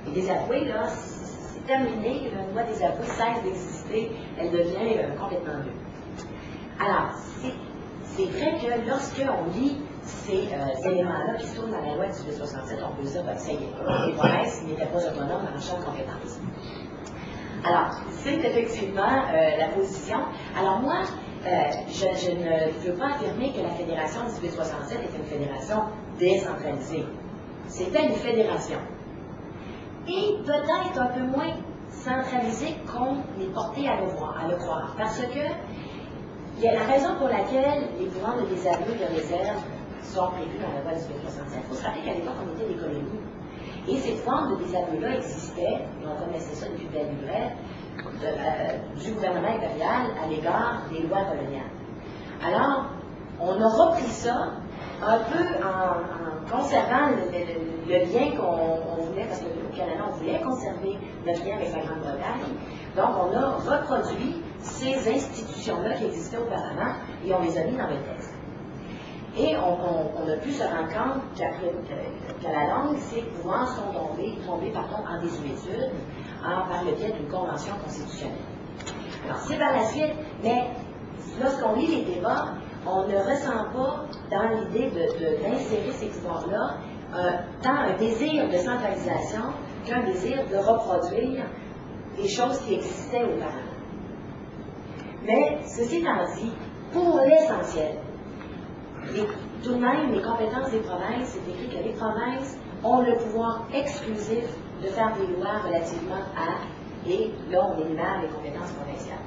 Et désavouer, là, terminée, la loi désavouée cesse d'exister, elle devient complètement nulle. Alors, c'est vrai que lorsqu'on lit ces éléments-là qui se trouvent dans la loi de 1867, on peut se dire, ben, ça y est, les provinces n'étaient pas autonomes dans le champ de compétences. Alors, c'est effectivement la position. Alors moi, je ne veux pas affirmer que la Fédération 1867 est une fédération décentralisée. C'était une fédération. Et peut-être un peu moins centralisée qu'on est porté à le croire. Parce que il y a la raison pour laquelle les pouvoirs de désaveu de réserve sont prévus dans la loi 1867. Il faut se rappeler qu'à l'époque, on était des colonies. Et ces formes de désaveu-là existaient, et on connaissait ça depuis belle lurette, du gouvernement impérial à l'égard des lois coloniales. Alors, on a repris ça un peu en conservant le lien qu'on voulait, parce qu'au Canada, on voulait conserver le lien avec la Grande-Bretagne. Donc, on a reproduit ces institutions-là qui existaient auparavant et on les a mis dans le texte. Et on a pu se rendre compte qu'à la longue, ces pouvoirs sont tombés en désuétude par le biais d'une convention constitutionnelle. Alors, c'est par la suite, mais lorsqu'on lit les débats, on ne ressent pas dans l'idée d'insérer ces pouvoirs-là tant un désir de centralisation qu'un désir de reproduire des choses qui existaient auparavant. Mais, ceci étant dit, pour l'essentiel, tout de même, les compétences des provinces, c'est écrit que les provinces ont le pouvoir exclusif de faire des lois relativement à, et là, on énumère les compétences provinciales.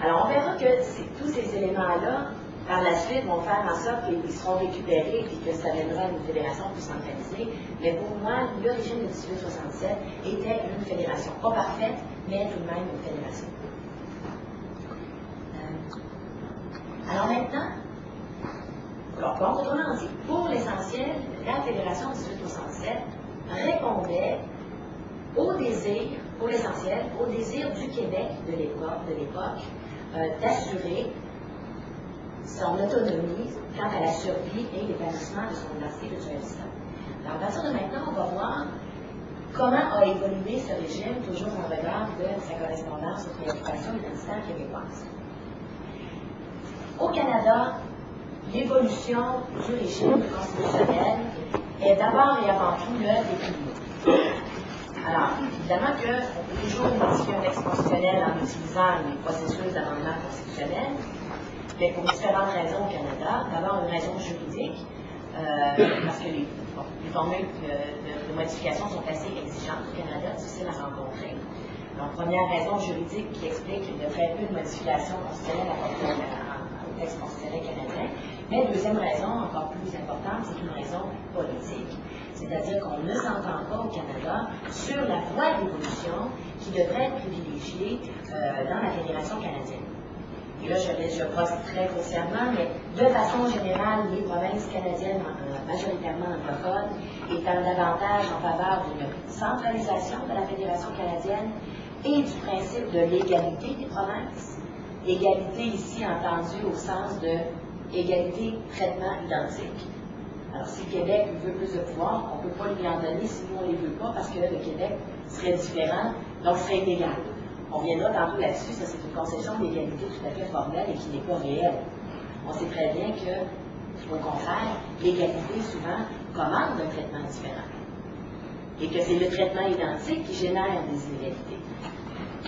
Alors, on verra que tous ces éléments-là, par la suite, vont faire en sorte qu'ils seront récupérés et que ça viendra une fédération plus centralisée. Mais pour moi, l'origine de 1867 était une fédération. Pas parfaite, mais tout de même une fédération. Alors maintenant, donc, autrement dit, pour l'essentiel, la Fédération 1867 répondait au désir, pour l'essentiel, au désir du Québec de l'époque d'assurer son autonomie quant à la survie et l'épanouissement de son identité culturelle. Alors, à partir de maintenant, on va voir comment a évolué ce régime, toujours en regard de sa correspondance aux préoccupations identitaires québécoises. Au Canada, l'évolution du régime constitutionnel est d'abord et avant tout l'œuvre des tribunaux. Alors, évidemment qu'on peut toujours modifier un texte constitutionnel en utilisant les processus d'amendement constitutionnel, mais pour différentes raisons au Canada. D'abord, une raison juridique, parce que les formules de modification sont assez exigeantes au Canada, difficiles à rencontrer. Donc, première raison juridique qui explique qu'il y a très peu de modifications constitutionnelles apportées au texte constitutionnel canadien. Mais deuxième raison, encore plus importante, c'est une raison politique. C'est-à-dire qu'on ne s'entend pas au Canada sur la voie d'évolution qui devrait être privilégiée dans la Fédération canadienne. Et là, je brosse très grossièrement, mais de façon générale, les provinces canadiennes, majoritairement anglophones, étant davantage en faveur d'une centralisation de la Fédération canadienne et du principe de l'égalité des provinces. Égalité ici entendue au sens de égalité, traitement identique. Alors, si le Québec veut plus de pouvoir, on ne peut pas lui en donner si nous on ne les veut pas, parce que le Québec serait différent, donc serait inégal. On viendra tantôt là-dessus, ça c'est une conception d'égalité tout à fait formelle et qui n'est pas réelle. On sait très bien que, au contraire, l'égalité souvent commande un traitement différent. Et que c'est le traitement identique qui génère des inégalités.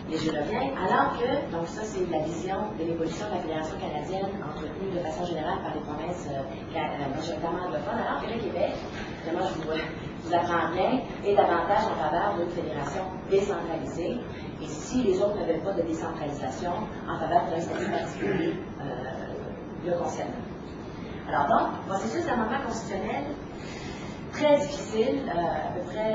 Mais je reviens, alors que, donc ça c'est la vision de l'évolution de la Fédération canadienne entretenue de façon générale par les provinces majoritairement anglophones, alors que le Québec, évidemment je vous apprends rien, est davantage en faveur d'une fédération décentralisée, et si les autres ne veulent pas de décentralisation, en faveur d'un statut particulier le concernant. Alors donc, processus d'amendement constitutionnel, très difficile, à peu près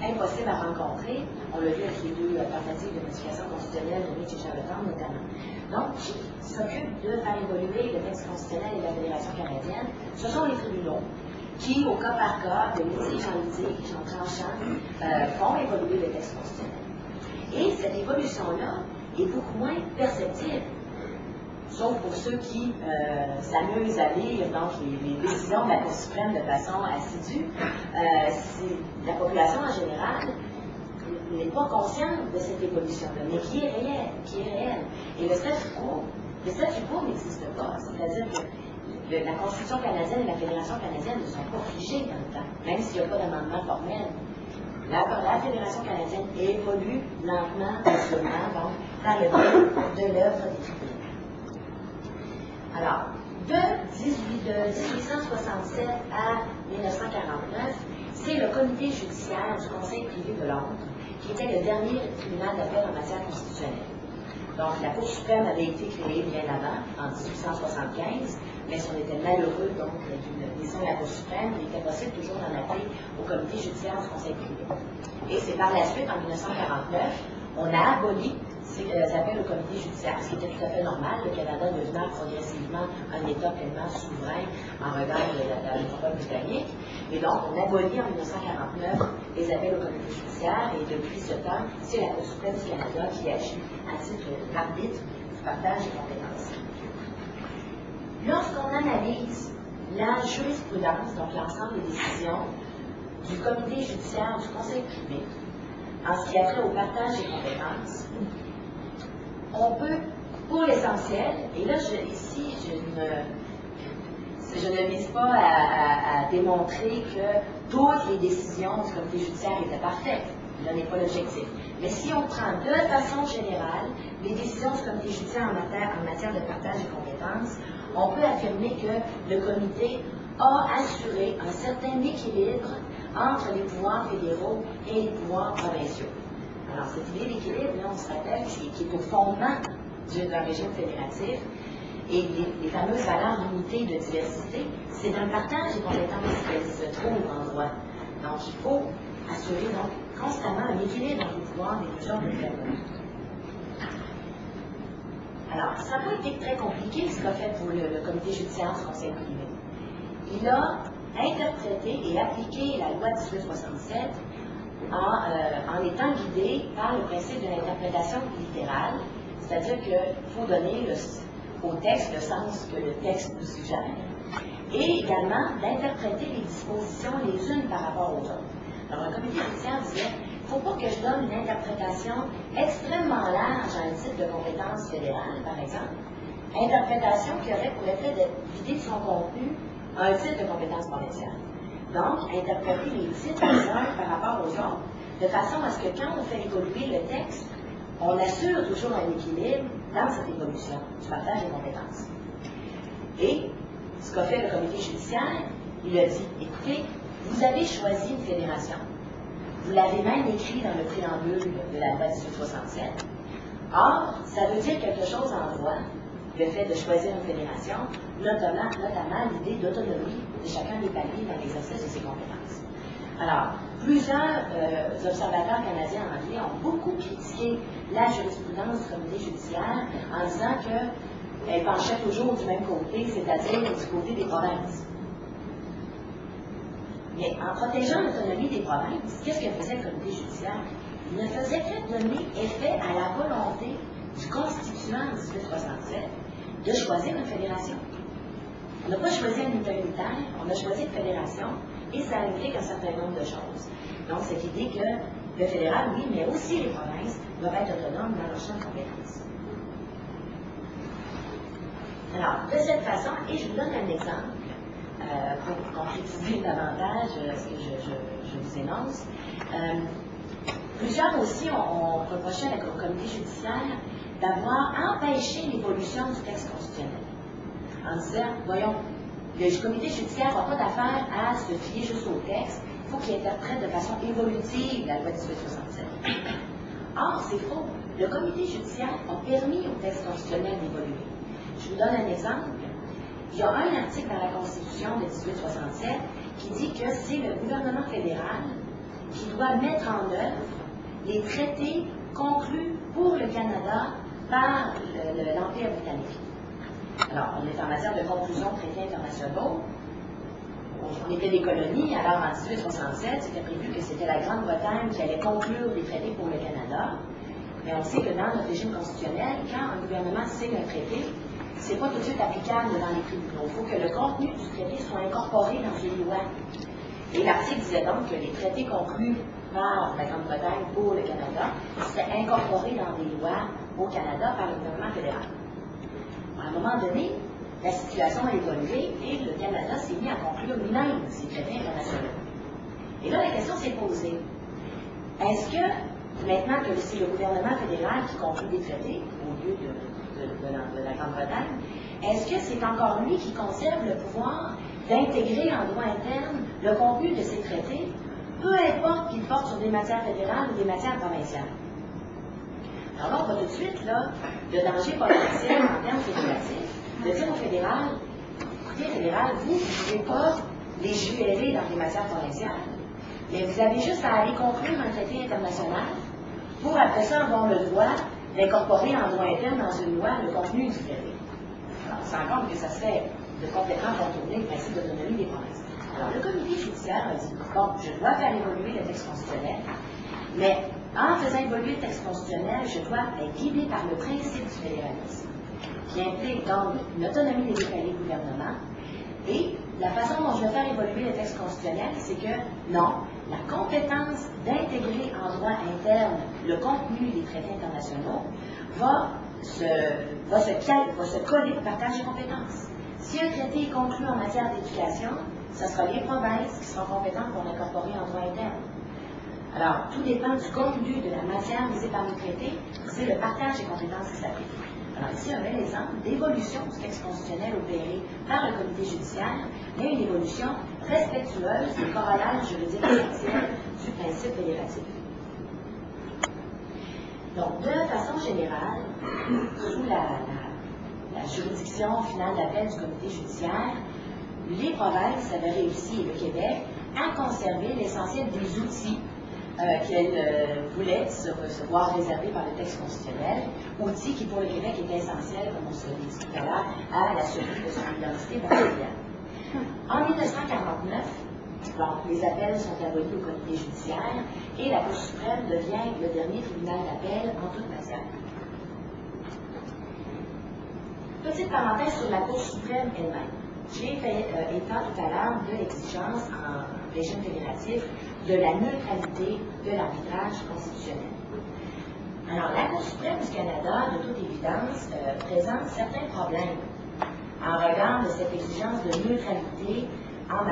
impossible à rencontrer. On l'a vu avec les deux tentatives de modification constitutionnelle de Mitch et Charlottetown notamment. Donc, qui s'occupe de faire évoluer le texte constitutionnel et la Fédération canadienne, ce sont les tribunaux qui, au cas par cas, de litige en litige, en tranchant, font évoluer le texte constitutionnel. Et cette évolution-là est beaucoup moins perceptible, sauf pour ceux qui s'amusent à lire donc, les décisions de la Cour suprême de façon assidue. La population en général n'est pas consciente de cette évolution-là, mais qui est réelle. Et le statu quo Le statu quo n'existe pas. C'est-à-dire que la Constitution canadienne et la Fédération canadienne ne sont pas figées dans le temps, même s'il n'y a pas d'amendement formel. La Fédération canadienne évolue lentement, doucement, donc, dans le but de l'œuvre des tribunaux. Alors, de 1867 à 1949, c'est le comité judiciaire du Conseil privé de Londres qui était le dernier tribunal d'appel en matière constitutionnelle. Donc, la Cour suprême avait été créée bien avant, en 1875, mais si on était malheureux, donc, d'une décision de la Cour suprême, il était possible toujours d'en appeler au comité judiciaire du Conseil privé. Et c'est par la suite, en 1949, on a aboli ces appels au comité judiciaire, ce qui était tout à fait normal, le Canada devenant progressivement un État pleinement souverain en regard de la métropole britannique. Et donc, on abolit en 1949 les appels au comité judiciaire, et depuis ce temps, c'est la Cour suprême du Canada qui agit à titre d'arbitre du partage des compétences. Lorsqu'on analyse la jurisprudence, donc l'ensemble des décisions du comité judiciaire du Conseil privé, en ce qui a trait au partage des compétences, on peut, pour l'essentiel, et là, ici, je ne vise pas à démontrer que toutes les décisions du comité judiciaire étaient parfaites. Là n'est pas l'objectif. Mais si on prend de façon générale les décisions du comité judiciaire en matière de partage des compétences, on peut affirmer que le comité a assuré un certain équilibre entre les pouvoirs fédéraux et les pouvoirs provinciaux. Alors, cette idée d'équilibre, on se rappelle, qui est au fondement d'un régime fédératif, et les fameuses valeurs d'unité et de diversité, c'est dans le partage des compétences qu'elles se trouvent en droit. Donc, il faut assurer donc constamment un équilibre entre les pouvoirs des plusieurs gouvernements. Alors, ça n'a pas été très compliqué ce qu'a fait pour le comité judiciaire du Conseil privé. Il a interprété et appliqué la loi 1867 en étant guidé par le principe de l'interprétation littérale, c'est-à-dire qu'il faut donner au texte le sens que le texte nous suggère, et également d'interpréter les dispositions les unes par rapport aux autres. Alors, le comité judiciaire disait, il ne faut pas que je donne une interprétation extrêmement large à un titre de compétence fédérale, par exemple, interprétation qui aurait pour effet de vider de son contenu un titre de compétence provinciale. Donc, interpréter les titres les uns par rapport aux autres, de façon à ce que quand on fait évoluer le texte, on assure toujours un équilibre dans cette évolution du partage des compétences. Et ce qu'a fait le comité judiciaire, il a dit, écoutez, vous avez choisi une fédération. Vous l'avez même écrit dans le préambule de la loi 1867. Or, ça veut dire quelque chose en droit, le fait de choisir une fédération, notamment l'idée d'autonomie de chacun des paliers dans l'exercice de ses compétences. Alors, plusieurs observateurs canadiens anglais ont beaucoup critiqué la jurisprudence du comité judiciaire en disant qu'elle penchait toujours du même côté, c'est-à-dire du côté des provinces. Mais en protégeant l'autonomie des provinces, qu'est-ce que faisait le comité judiciaire? Il ne faisait que donner effet à la volonté du constituant en 1867 de choisir une fédération. On n'a pas choisi un État unitaire, on a choisi une fédération, et ça implique un certain nombre de choses. Donc, cette idée que le fédéral, oui, mais aussi les provinces doivent être autonomes dans leur champ de compétences. Alors, de cette façon, et je vous donne un exemple, pour concrétiser davantage ce que je vous énonce. Plusieurs aussi ont reproché au comité judiciaire d'avoir empêché l'évolution du texte constitutionnel. En disant, voyons, le comité judiciaire n'a pas d'affaire à se fier juste au texte, il faut qu'il interprète de façon évolutive la loi 1867. Or, c'est faux. Le comité judiciaire a permis au texte constitutionnel d'évoluer. Je vous donne un exemple. Il y a un article dans la Constitution de 1867 qui dit que c'est le gouvernement fédéral qui doit mettre en œuvre les traités conclus pour le Canada par l'Empire britannique. Alors, on est en matière de conclusion de traités internationaux. On était des colonies, alors en 1867, c'était prévu que c'était la Grande-Bretagne qui allait conclure les traités pour le Canada. Mais on sait que dans notre régime constitutionnel, quand un gouvernement signe un traité, c'est pas tout de suite applicable dans les tribunaux. Il faut que le contenu du traité soit incorporé dans une loi. Et l'article disait donc que les traités conclus par la Grande-Bretagne pour le Canada seraient incorporés dans des lois au Canada par le gouvernement fédéral. à un moment donné, la situation a évolué et le Canada s'est mis à conclure lui-même ces traités internationaux. Et là, la question s'est posée. Est-ce que, maintenant que c'est le gouvernement fédéral qui conclut des traités, au lieu de la Grande-Bretagne, est-ce que c'est encore lui qui conserve le pouvoir d'intégrer en droit interne le contenu de ces traités, peu importe qu'ils portent sur des matières fédérales ou des matières provinciales? Alors là, on voit tout de suite, là, le danger potentiel en termes fédératifs, de dire au fédéral, écoutez, fédéral, vous ne pouvez pas légiférer dans les matières provinciales, mais vous avez juste à aller conclure un traité international pour après ça avoir le droit d'incorporer en droit interne dans une loi le contenu du traité. Alors, on se rend compte que ça serait de complètement contourner le principe d'autonomie des provinces. Alors, le comité judiciaire a dit, bon, je dois faire évoluer le texte constitutionnel, mais en faisant évoluer le texte constitutionnel, je dois être guidé par le principe du fédéralisme, qui implique donc une autonomie des décalés gouvernements. Et la façon dont je vais faire évoluer le texte constitutionnel, c'est que, non, la compétence d'intégrer en droit interne le contenu des traités internationaux va se coller au partage des compétences. Si un traité est conclu en matière d'éducation, ce sera les provinces qui seront compétentes pour l'incorporer en droit interne. Alors, tout dépend du contenu de la matière visée par le traité, c'est le partage des compétences qui s'applique. Alors ici, un bel exemple d'évolution du texte constitutionnel opéré par le comité judiciaire, mais une évolution respectueuse des corollaires juridiques essentiels du principe fédératif. Donc, de façon générale, sous la juridiction finale d'appel du comité judiciaire, les provinces avaient réussi, et le Québec, à conserver l'essentiel des outils qu'elle voulait se voir réservés par le texte constitutionnel, outils qui pour le Québec étaient essentiels, comme on se l'a dit tout à l'heure, à la survie de son identité matérielle. En 1949, donc, les appels sont envoyés au comité judiciaire et la Cour suprême devient le dernier tribunal d'appel en toute matière. Petite parenthèse sur la Cour suprême elle-même. J'ai fait état tout à l'heure de l'exigence en régime fédératif de la neutralité de l'arbitrage constitutionnel. Alors, la Cour suprême du Canada, de toute évidence, présente certains problèmes en regard de cette exigence de neutralité en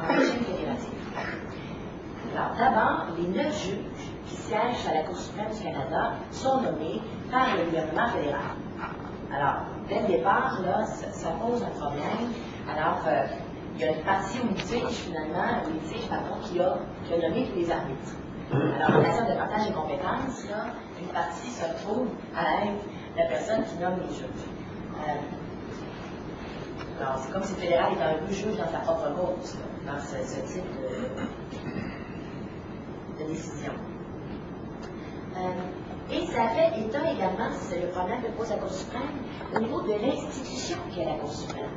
régime fédératif. Alors, d'abord, les 9 juges qui siègent à la Cour suprême du Canada sont nommés par le gouvernement fédéral. Alors, dès le départ, là, ça pose un problème. Alors, il y a une partie au litige, finalement, qui a nommé tous les arbitres. Alors, en matière de partage des compétences, là, une partie se retrouve à être la personne qui nomme les juges. Alors, c'est comme si le fédéral était un peu juge dans sa propre cause, là, dans ce type de décision. Et ça fait état également, c'est le problème que pose la Cour suprême, au niveau de l'institution qu'est la Cour suprême.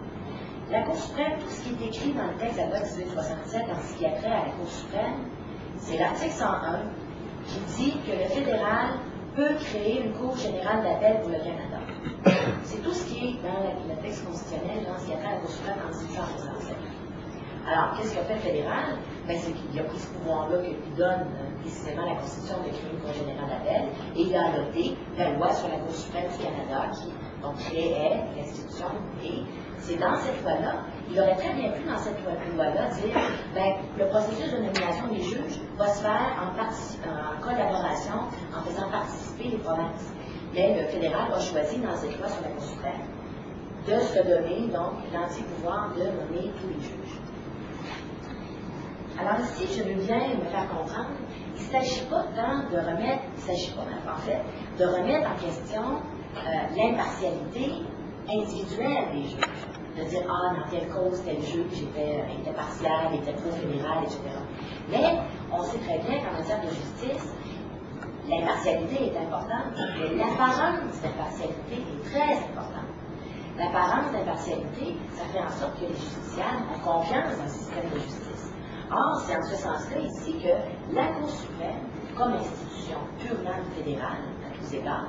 La Cour suprême, tout ce qui est écrit dans le texte de la loi 1867 en ce qui a trait à la Cour suprême, c'est l'article 101 qui dit que le fédéral peut créer une Cour générale d'appel pour le Canada. C'est tout ce qui est dans le texte constitutionnel, dans ce qui a trait à la Cour suprême en 1867. Alors, qu'est-ce qu'a fait le fédéral? Ben, c'est qu'il a pris ce pouvoir-là qui donne précisément la Constitution de créer une Cour générale d'appel, et il a adopté la loi sur la Cour suprême du Canada qui donc créait l'institution. Et c'est dans cette loi-là, il aurait très bien pu dans cette loi-là dire ben, le processus de nomination des juges va se faire en collaboration, en faisant participer les provinces. Mais le fédéral a choisi dans cette loi sur la Cour suprême de se donner donc l'anti-pouvoir de nommer tous les juges. Alors ici, je veux bien me faire comprendre, il ne s'agit pas tant de remettre, de remettre en question l'impartialité individuelle des juges. De dire, dans quelle cause tel juge était partial, était trop fédéral, etc. Mais on sait très bien qu'en matière de justice, l'impartialité est importante, mais l'apparence d'impartialité est très importante. L'apparence d'impartialité, ça fait en sorte que les justiciables ont confiance dans le système de justice. Or, c'est en ce sens-là ici que la Cour suprême, comme institution purement fédérale, à tous égards,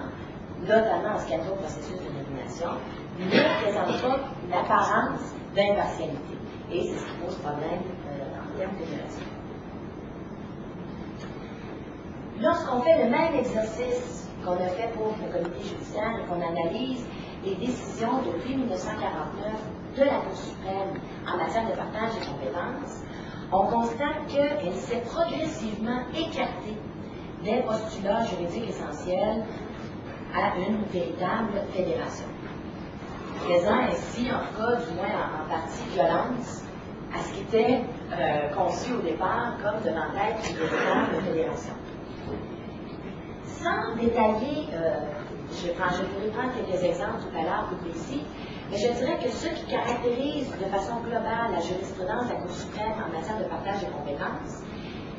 notamment en ce qui a trait au processus de nomination, ne présente pas l'apparence d'impartialité. Et c'est ce qui pose problème en termes fédératifs. Lorsqu'on fait le même exercice qu'on a fait pour le comité judiciaire et qu'on analyse les décisions depuis 1949 de la Cour suprême en matière de partage des compétences, on constate qu'elle s'est progressivement écartée des postulats juridiques essentiels à une véritable fédération, faisant ainsi, en tout cas, du moins en partie, violence à ce qui était conçu au départ comme devant être une véritable fédération. Sans détailler, je pourrais prendre quelques exemples tout à l'heure plus précis, mais je dirais que ce qui caractérise de façon globale la jurisprudence de la Cour suprême en matière de partage des compétences,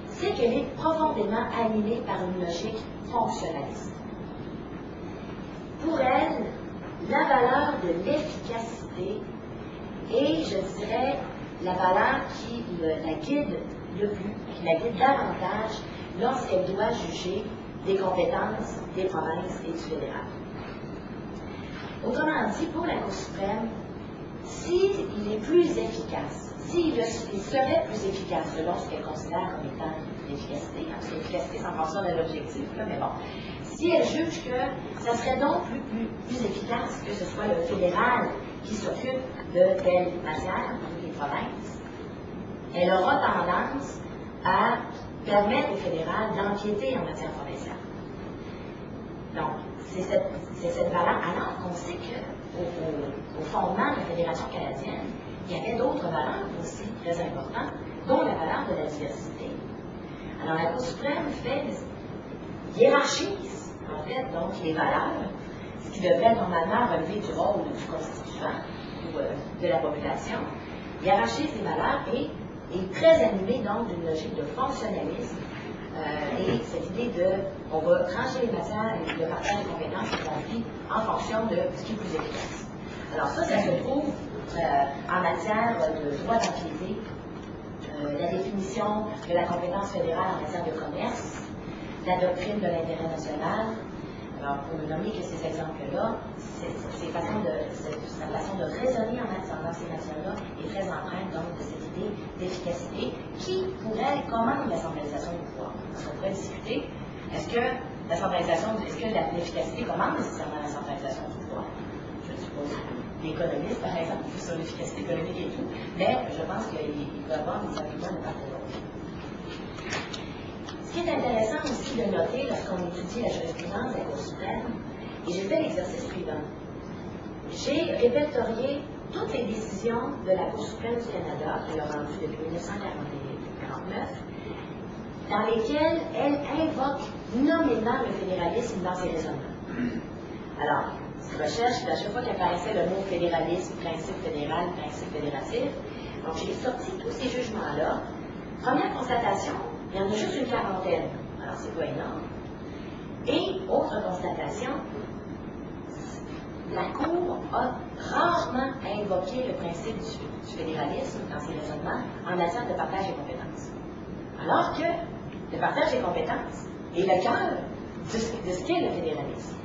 c'est qu'elle est profondément animée par une logique fonctionnaliste. Pour elle, la valeur de l'efficacité est, je dirais, la valeur qui la guide le plus, qui la guide davantage lorsqu'elle doit juger des compétences des provinces et du fédéral. Autrement dit, pour la Cour suprême, s'il est plus efficace, s'il serait plus efficace selon ce qu'elle considère comme étant l'efficacité, parce que l'efficacité c'est en fonction de l'objectif, mais bon, si elle juge que ça serait donc plus efficace que ce soit le fédéral qui s'occupe de telle matière, dans les provinces, elle aura tendance à permettre au fédéral d'empiéter en matière provinciale. Donc, c'est cette valeur, alors qu'on sait qu'au fondement de la Fédération canadienne, il y avait d'autres valeurs aussi très importantes, dont la valeur de la diversité. Alors, la Cour suprême hiérarchise, en fait, donc les valeurs, ce qui devrait normalement relever du rôle du constituant ou de la population, hiérarchise les valeurs et est très animée donc d'une logique de fonctionnalisme et cette idée on va trancher les matières et le partage des compétences et conflits en fonction de ce qui est plus efficace. Alors ça se trouve en matière de droit d'empiéter, la définition de la compétence fédérale en matière de commerce, la doctrine de l'intérêt national. Alors, pour ne nommer que ces exemples-là, sa façon de raisonner dans ces matières-là est très empreinte donc de cette idée d'efficacité qui, pour elle, commande la centralisation du pouvoir. Parce qu'on pourrait discuter, est-ce que l'efficacité commande nécessairement la centralisation du pouvoir? Je suppose l'économiste, par exemple, sur l'efficacité économique et tout, mais je pense qu'il peut y avoir des arguments de part et d'autre. Ce qui est intéressant aussi de noter lorsqu'on étudie la jurisprudence de la Cour suprême, et j'ai fait l'exercice suivant. J'ai répertorié toutes les décisions de la Cour suprême du Canada, qu'elle a rendues depuis 1949, dans lesquelles elle invoque nommément le fédéralisme dans ses raisonnements. Alors, cette recherche, à chaque fois qu'apparaissait le mot fédéralisme, principe fédéral, principe fédératif, donc j'ai sorti tous ces jugements-là. Première constatation, il y en a juste une quarantaine. Alors, c'est pas énorme. Et, autre constatation, la Cour a rarement invoqué le principe du fédéralisme dans ses raisonnements en matière de partage des compétences. Alors que le partage des compétences est le cœur de ce qu'est le fédéralisme.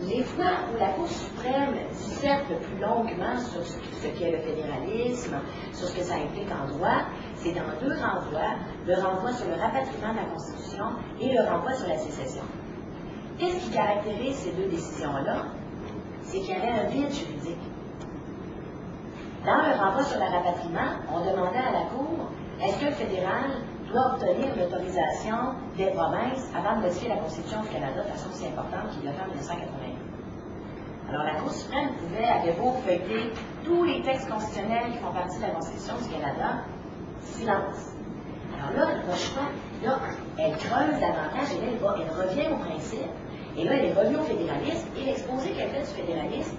Les fois où la Cour suprême disserte plus longuement sur ce qu'est le fédéralisme, sur ce que ça implique en droit, c'est dans deux renvois, le renvoi sur le rapatriement de la Constitution et le renvoi sur la sécession. Qu'est-ce qui caractérise ces deux décisions-là? C'est qu'il y avait un vide juridique. Dans le renvoi sur le rapatriement, on demandait à la Cour, est-ce que le fédéral doit obtenir l'autorisation des provinces avant de modifier la Constitution du Canada de façon aussi importante qu'il l'a fait en 1981. Alors la Cour suprême avait beau feuilleter tous les textes constitutionnels qui font partie de la Constitution du Canada, silence. Alors là, elle n'a pas le choix. Là, elle creuse davantage et là, elle revient au principe. Et là, elle est revenue au fédéralisme et l'exposé qu'elle fait du fédéralisme,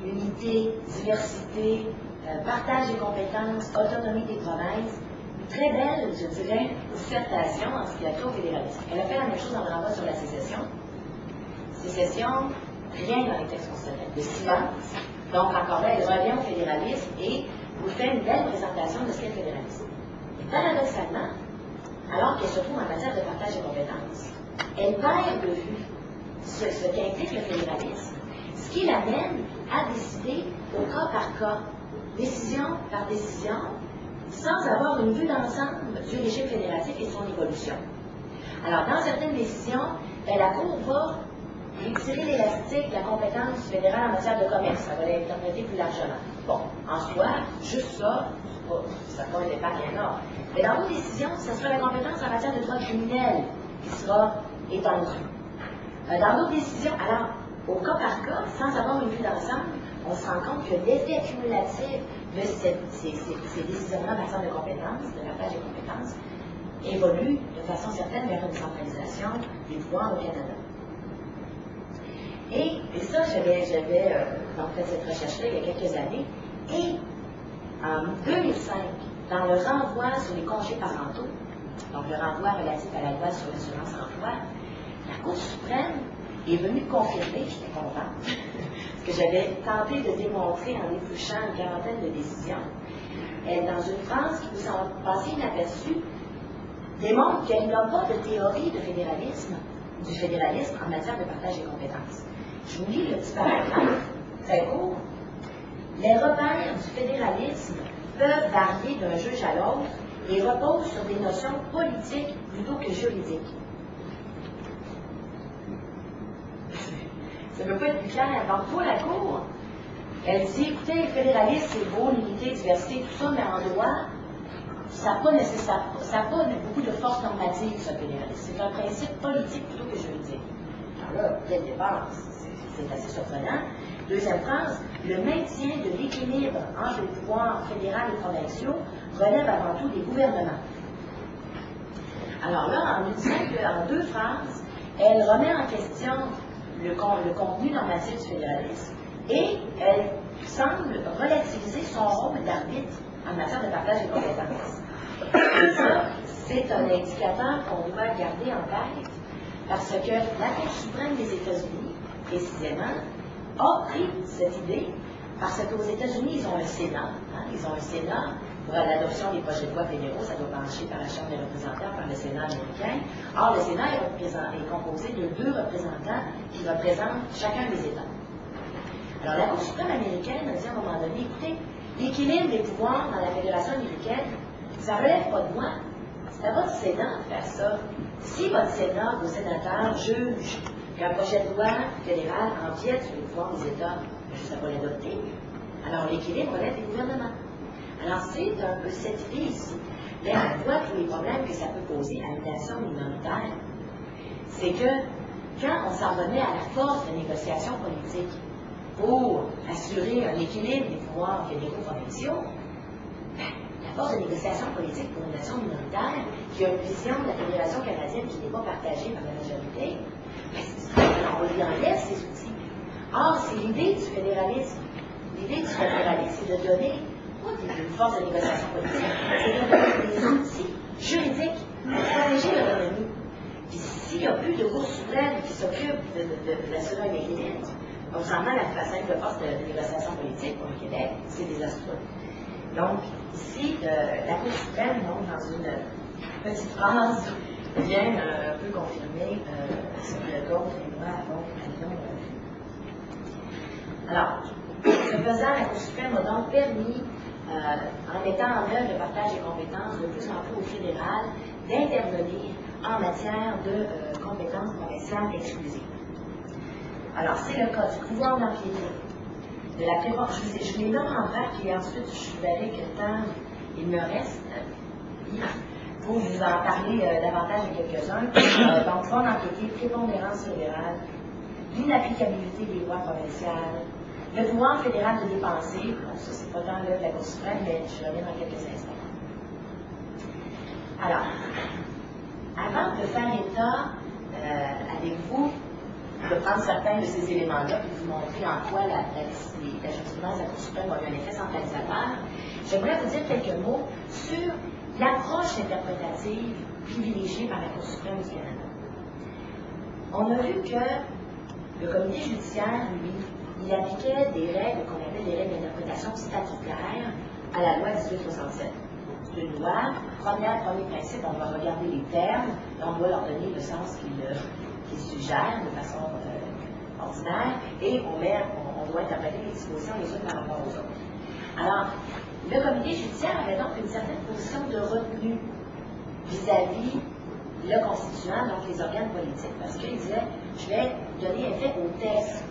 unité, diversité, partage des compétences, autonomie des provinces, très belle, je dirais, dissertation en ce qui a trait au fédéralisme. Elle a fait la même chose dans le renvoi sur la sécession. Sécession, rien dans les textes constitutionnels, de silence. Donc, encore là, elle revient au fédéralisme et vous fait une belle présentation de ce qu'est le fédéralisme. Et paradoxalement, alors qu'elle se trouve en matière de partage des compétences, elle perd de vue ce qu'implique le fédéralisme, ce qui l'amène à décider au cas par cas, décision par décision, sans avoir une vue d'ensemble du régime fédératif et de son évolution. Alors, dans certaines décisions, la Cour va et tirer l'élastique de la compétence fédérale en matière de commerce. Ça va l'interpréter plus largement. Bon, en soi, juste ça, ça ne correspond pas rien là. Mais dans vos décisions, ce sera la compétence en matière de droit criminel qui sera étendue. Dans d'autres décisions, alors, au cas par cas, sans avoir une vue d'ensemble, on se rend compte que l'effet cumulatif de ces décisions-là en matière de compétences, de partage des compétences, évolue de façon certaine vers une centralisation des pouvoirs au Canada. Et ça, j'avais donc fait cette recherche-là il y a quelques années. Et en 2005, dans le renvoi sur les congés parentaux, donc le renvoi relatif à la loi sur l'assurance emploi, la Cour suprême est venue confirmer, j'étais contente, ce que j'avais tenté de démontrer en épluchant une quarantaine de décisions. Elle, dans une phrase qui vous semble passer inaperçue, démontre qu'il n'y a pas de théorie de fédéralisme, du fédéralisme en matière de partage des compétences. Je vous lis le petit paragraphe, très court. Les repères du fédéralisme peuvent varier d'un juge à l'autre et reposent sur des notions politiques plutôt que juridiques. Ça ne peut pas être plus clair. Donc, pour la Cour, elle dit, écoutez, le fédéralisme, c'est beau, l'unité, diversité, tout ça, mais en droit, ça n'a pas beaucoup de force normative, ce fédéralisme. C'est un principe politique plutôt que juridique. Alors là, dès le départ, c'est assez surprenant. Deuxième phrase, le maintien de l'équilibre entre les pouvoirs fédéral et provinciaux relève avant tout des gouvernements. Alors là, en deux phrases, elle remet en question le contenu normatif du fédéralisme et elle semble relativiser son rôle d'arbitre en matière de partage des compétences. Et ça, c'est un indicateur qu'on doit garder en tête parce que la Cour suprême des États-Unis, précisément, a pris cette idée parce qu'aux États-Unis, ils ont un Sénat. Ils ont un Sénat pour l'adoption des projets de loi fédéraux, ça doit pencher par la Chambre des représentants, par le Sénat américain. Or, le Sénat est composé de 2 représentants qui représentent chacun des États. Alors, la Cour suprême américaine a dit à un moment donné, écoutez, l'équilibre des pouvoirs dans la Fédération américaine, ça ne relève pas de moi. C'est à votre Sénat de faire ça. Si votre Sénat, vos sénateurs, jugent qu'un projet de loi fédéral empiète sur les pouvoirs des États, ça va l'adopter. Alors, l'équilibre relève des gouvernements. Alors, c'est un peu cette idée ici. Mais on voit tous les problèmes que ça peut poser à une nation minoritaire. C'est que quand on s'en remet à la force de négociation politique pour assurer un équilibre des pouvoirs fédéraux provinciaux, la force de négociation politique pour une nation minoritaire qui a une vision de la Fédération canadienne qui n'est pas partagée par la majorité, on lui enlève ses outils. Or, c'est l'idée du fédéralisme. L'idée du fédéralisme, c'est de donner une force de négociation politique, c'est de donner des outils juridiques pour protéger l'autonomie. Puis s'il n'y a plus de Cour suprême qui s'occupe de l'assurer un équilibre, on s'en met à la simple force de négociation politique pour le Québec, c'est désastreux. Donc, ici, la Cour suprême, donc, dans une petite phrase, vient un peu confirmer ce que d'autres et moi avions vu. Alors, ce faisant, la Cour suprême a donc permis, en mettant en œuvre le partage des compétences de plus en plus au fédéral, d'intervenir en matière de compétences provinciales exclusives. Alors, c'est le cas du pouvoir d'empiéter, de la prévention. Je les nomme en vrac, et ensuite, je verrai quel temps il me reste pour vous en parler davantage de quelques-uns. Donc, pouvoir d'empiéter, prépondérance fédérale, l'inapplicabilité des lois provinciales, le pouvoir fédéral de dépenser, bon, ça c'est pas tant l'œuvre de la Cour suprême, mais je reviens dans quelques instants. Alors, avant de faire état avec vous, de prendre certains de ces éléments-là et de vous montrer en quoi la jurisprudence de la Cour suprême a eu un effet centralisateur, j'aimerais vous dire quelques mots sur l'approche interprétative privilégiée par la Cour suprême du Canada. On a vu que le comité judiciaire, lui, il appliquait des règles qu'on appelle des règles d'interprétation statutaires à la loi 1867. C'est une loi, premier principe, on doit regarder les termes, et on doit leur donner le sens qu'ils suggèrent de façon ordinaire, et on doit interpréter les dispositions les unes par rapport aux autres. Alors, le comité judiciaire avait donc une certaine position de retenue vis-à-vis le constituant, donc les organes politiques, parce qu'il disait, je vais donner effet au texte,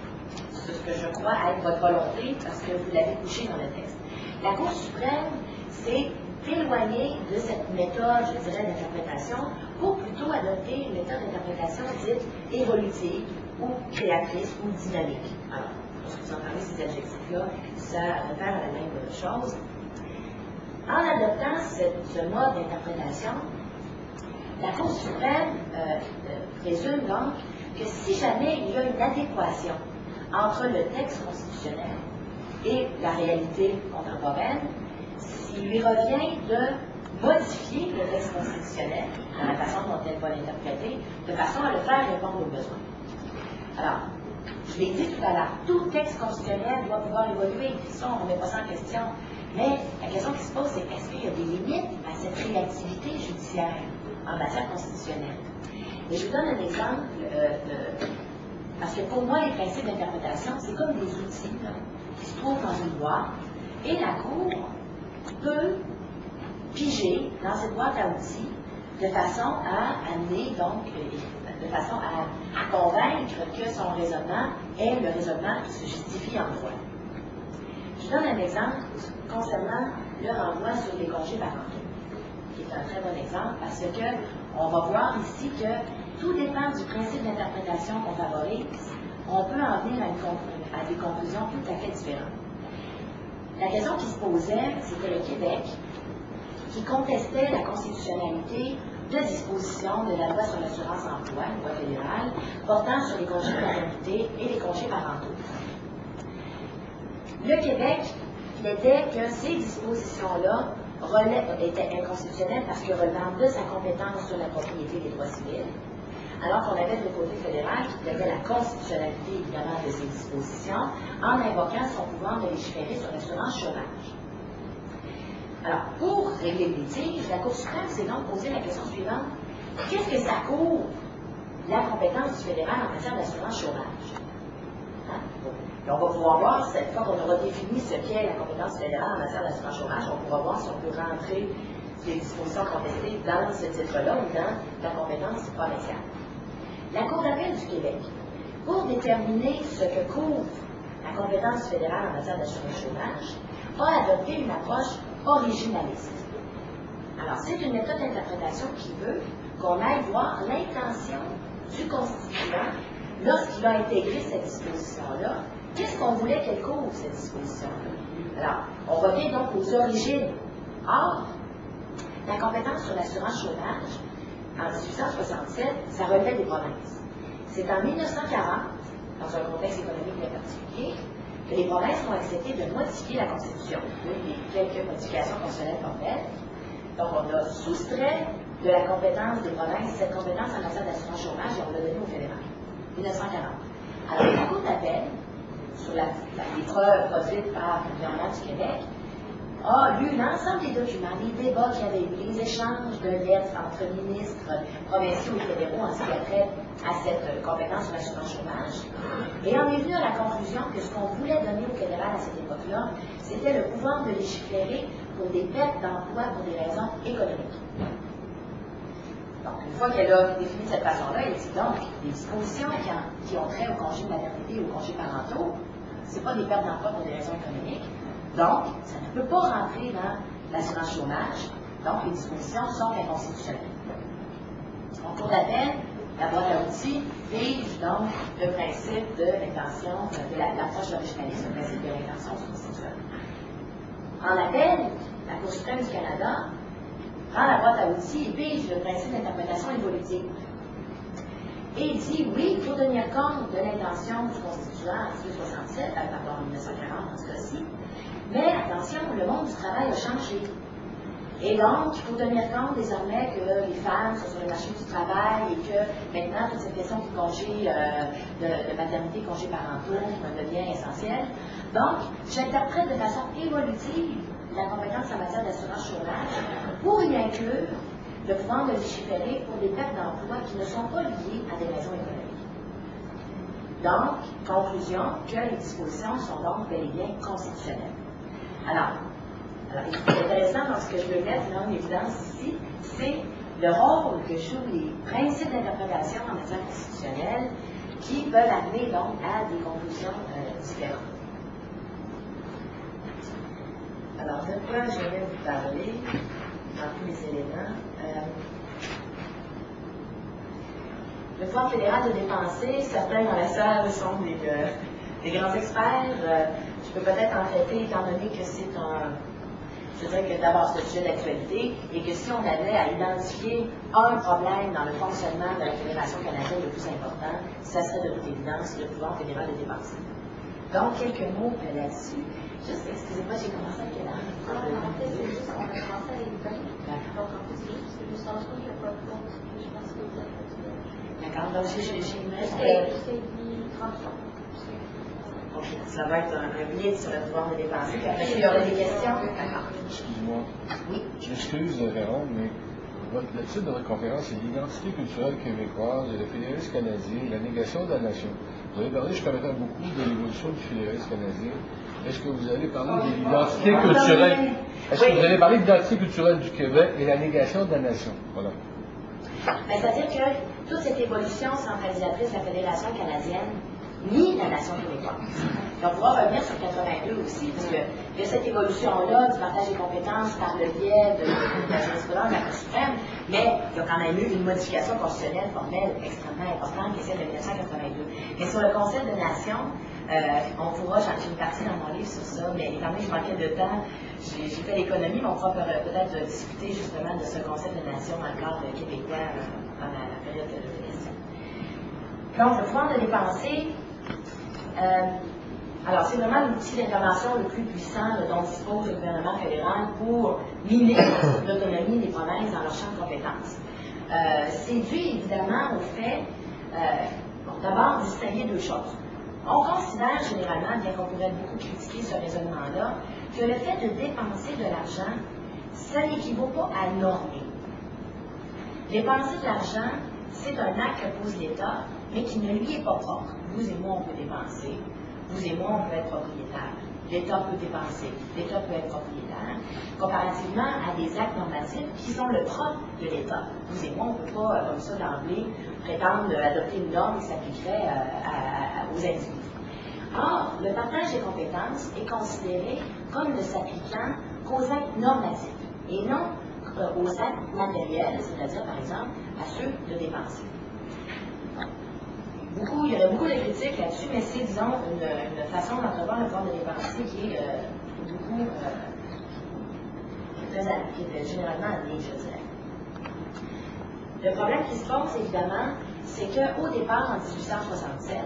ce que je crois être votre volonté, parce que vous l'avez couché dans le texte. La Cour suprême s'est éloignée de cette méthode, je dirais, d'interprétation, pour plutôt adopter une méthode d'interprétation dite évolutive, ou créatrice, ou dynamique. Alors, lorsque vous entendez ces adjectifs-là, ça réfère à la même chose. En adoptant ce mode d'interprétation, la Cour suprême présume donc que si jamais il y a une adéquation entre le texte constitutionnel et la réalité contemporaine, il lui revient de modifier le texte constitutionnel dans la façon dont elle va l'interpréter, de façon à le faire répondre aux besoins. Alors, je l'ai dit tout à l'heure, tout texte constitutionnel doit pouvoir évoluer, ça on ne remet pas ça en question. Mais la question qui se pose, c'est est-ce qu'il y a des limites à cette réactivité judiciaire en matière constitutionnelle? Et je vous donne un exemple, parce que pour moi, les principes d'interprétation, c'est comme des outils là, qui se trouvent dans une boîte, et la Cour peut piger dans cette boîte à outils de façon à amener, donc, de façon à convaincre que son raisonnement est le raisonnement qui se justifie en droit. Je donne un exemple concernant le renvoi sur les congés parentaux, qui est un très bon exemple, parce que on va voir ici que tout dépend du principe d'interprétation qu'on favorise. On peut en venir à des conclusions tout à fait différentes. La question qui se posait, c'était le Québec, qui contestait la constitutionnalité de dispositions de la loi sur l'assurance-emploi, une loi fédérale, portant sur les congés de maternité et les congés parentaux. Le Québec plaidait que ces dispositions-là étaient inconstitutionnelles parce que relevant de sa compétence sur la propriété des droits civils, alors qu'on avait le côté fédéral qui plaidait la constitutionnalité, évidemment, de ces dispositions, en invoquant son pouvoir de légiférer sur l'assurance chômage. Alors, pour régler le litige, la Cour suprême s'est donc posé la question suivante. Qu'est-ce que ça couvre, la compétence du fédéral en matière d'assurance chômage? Hein? Et on va pouvoir voir, cette fois qu'on aura défini ce qu'est la compétence fédérale en matière d'assurance chômage, on pourra voir si on peut rentrer les dispositions contestées dans ce titre-là ou dans la compétence provinciale. La Cour d'appel du Québec, pour déterminer ce que couvre la compétence fédérale en matière d'assurance chômage, a adopté une approche originaliste. Alors, c'est une méthode d'interprétation qui veut qu'on aille voir l'intention du constituant lorsqu'il a intégré cette disposition-là. Qu'est-ce qu'on voulait qu'elle couvre, cette disposition-là? Alors, on revient donc aux origines. Or, la compétence sur l'assurance chômage, en 1867, ça relevait des provinces. C'est en 1940, dans un contexte économique bien particulier, que les provinces ont accepté de modifier la Constitution. Il y a quelques modifications constitutionnelles formelles. Donc, on a soustrait de la compétence des provinces cette compétence en matière d'assurance chômage et on l'a donné au fédéral. 1940. Alors, la Cour d'appel, sur les preuves produites par le gouvernement du Québec, a lu l'ensemble des documents, les débats qu'il y avait eu, les échanges de lettres entre ministres provinciaux et fédéraux en ce qui a trait à cette compétence sur l'assurance chômage, et on est venu à la conclusion que ce qu'on voulait donner au fédéral à cette époque-là, c'était le pouvoir de légiférer pour des pertes d'emploi pour des raisons économiques. Donc, une fois qu'elle a défini de cette façon-là, elle dit donc les dispositions qui ont trait au congé de maternité ou au congé parentaux, ce n'est pas des pertes d'emploi pour des raisons économiques. Donc, ça ne peut pas rentrer dans l'assurance chômage. Donc, les dispositions sont inconstitutionnelles. En cours d'appel, la boîte à outils vise donc le principe de l'intention, de l'approche originaliste, le principe de l'intention constitutionnelle. En appel, la Cour suprême du Canada prend la boîte à outils et vise le principe d'interprétation évolutive. Et il dit, oui, il faut tenir compte de l'intention du constituant en 1867, pardon, en 1940 dans ce cas-ci, mais attention, le monde du travail a changé. Et donc, il faut tenir compte désormais que les femmes sont sur le marché du travail et que maintenant, toute cette question du congé de maternité, congé parentaux devient essentielle. Donc, j'interprète de façon évolutive la compétence en matière d'assurance chômage pour y inclure le pouvoir de légiférer pour des pertes d'emploi qui ne sont pas liées à des raisons économiques. Donc, conclusion que les dispositions sont donc bel et bien constitutionnelles. Alors, ce qui est intéressant dans ce que je veux mettre en évidence ici, c'est le rôle que jouent les principes d'interprétation en matière constitutionnelle qui peuvent amener donc à des conclusions différentes. Alors, de quoi je vais vous parler dans tous les éléments? Le pouvoir fédéral de dépenser, certains dans la salle sont des grands experts. Je peux peut-être en traiter étant donné que c'est je dirais que d'abord c'est un sujet d'actualité et que si on avait à identifier un problème dans le fonctionnement de la Fédération canadienne le plus important, ça serait de toute évidence le pouvoir fédéral de dépenser. Donc, quelques mots là-dessus. Juste, excusez-moi, j'ai commencé à quelle heure? En fait, c'est juste qu'on a commencé à l'école. Donc, en fait, c'est juste le changement qu'il n'y a pas de compte. Je pense que vous avez fait. D'accord, donc j'ai une C'est 30 ans. Ça va être un guide sur le pouvoir de dépenser. Puis après, il y aurait des questions. Excuse-moi. Oui. Je m'excuse, Véron, mais le titre de votre conférence est l'identité culturelle québécoise et le fédéralisme canadien, la négation de la nation. Vous avez parlé jusqu'à maintenant beaucoup de l'évolution du fédéralisme canadien. Est-ce que vous allez parler de l'identité culturelle? Est-ce que vous allez parler de l'identité culturelle du Québec et la négation de la nation? Voilà. C'est-à-dire que toute cette évolution centralisatrice de la Fédération canadienne nie la nation québécoise. Donc, on va revenir sur 82 aussi, parce qu'il y a cette évolution-là du partage des compétences par le biais de la jurisprudence de la Cour suprême, mais il y a quand même eu une modification constitutionnelle formelle extrêmement importante qui est celle de 1982. Mais sur le concept de nation, on pourra, j'ai une partie dans mon livre sur ça, mais étant donné que je manquais de temps, j'ai fait l'économie, mais on pourra peut-être discuter justement de ce concept de nation dans le cadre québécois dans la période de question. Donc, le pouvoir de dépenser, alors c'est vraiment l'outil d'intervention le plus puissant dont dispose le gouvernement fédéral pour miner l'autonomie des provinces dans leur champ de compétences. C'est dû évidemment au fait, d'abord, distinguer deux choses. On considère généralement, bien qu'on pourrait beaucoup critiquer ce raisonnement-là, que le fait de dépenser de l'argent, ça n'équivaut pas à normer. Dépenser de l'argent, c'est un acte que pose l'État, mais qui ne lui est pas propre. Vous et moi, on peut dépenser. Vous et moi, on peut être propriétaire. L'État peut dépenser. L'État peut être propriétaire, comparativement à des actes normatifs qui sont le propre de l'État. Vous et moi, on ne peut pas, comme ça, d'emblée, prétendre adopter une norme qui s'appliquerait aux individus. Or, le partage des compétences est considéré comme ne s'appliquant qu'aux actes normatifs et non aux actes matériels, c'est-à-dire, par exemple, à ceux de dépenser. Il y aurait beaucoup de critiques là-dessus, mais c'est, disons, une façon d'entrevoir le pouvoir de dépenser qui est qui est généralement admise, je dirais. Le problème qui se pose, évidemment, c'est qu'au départ, en 1867,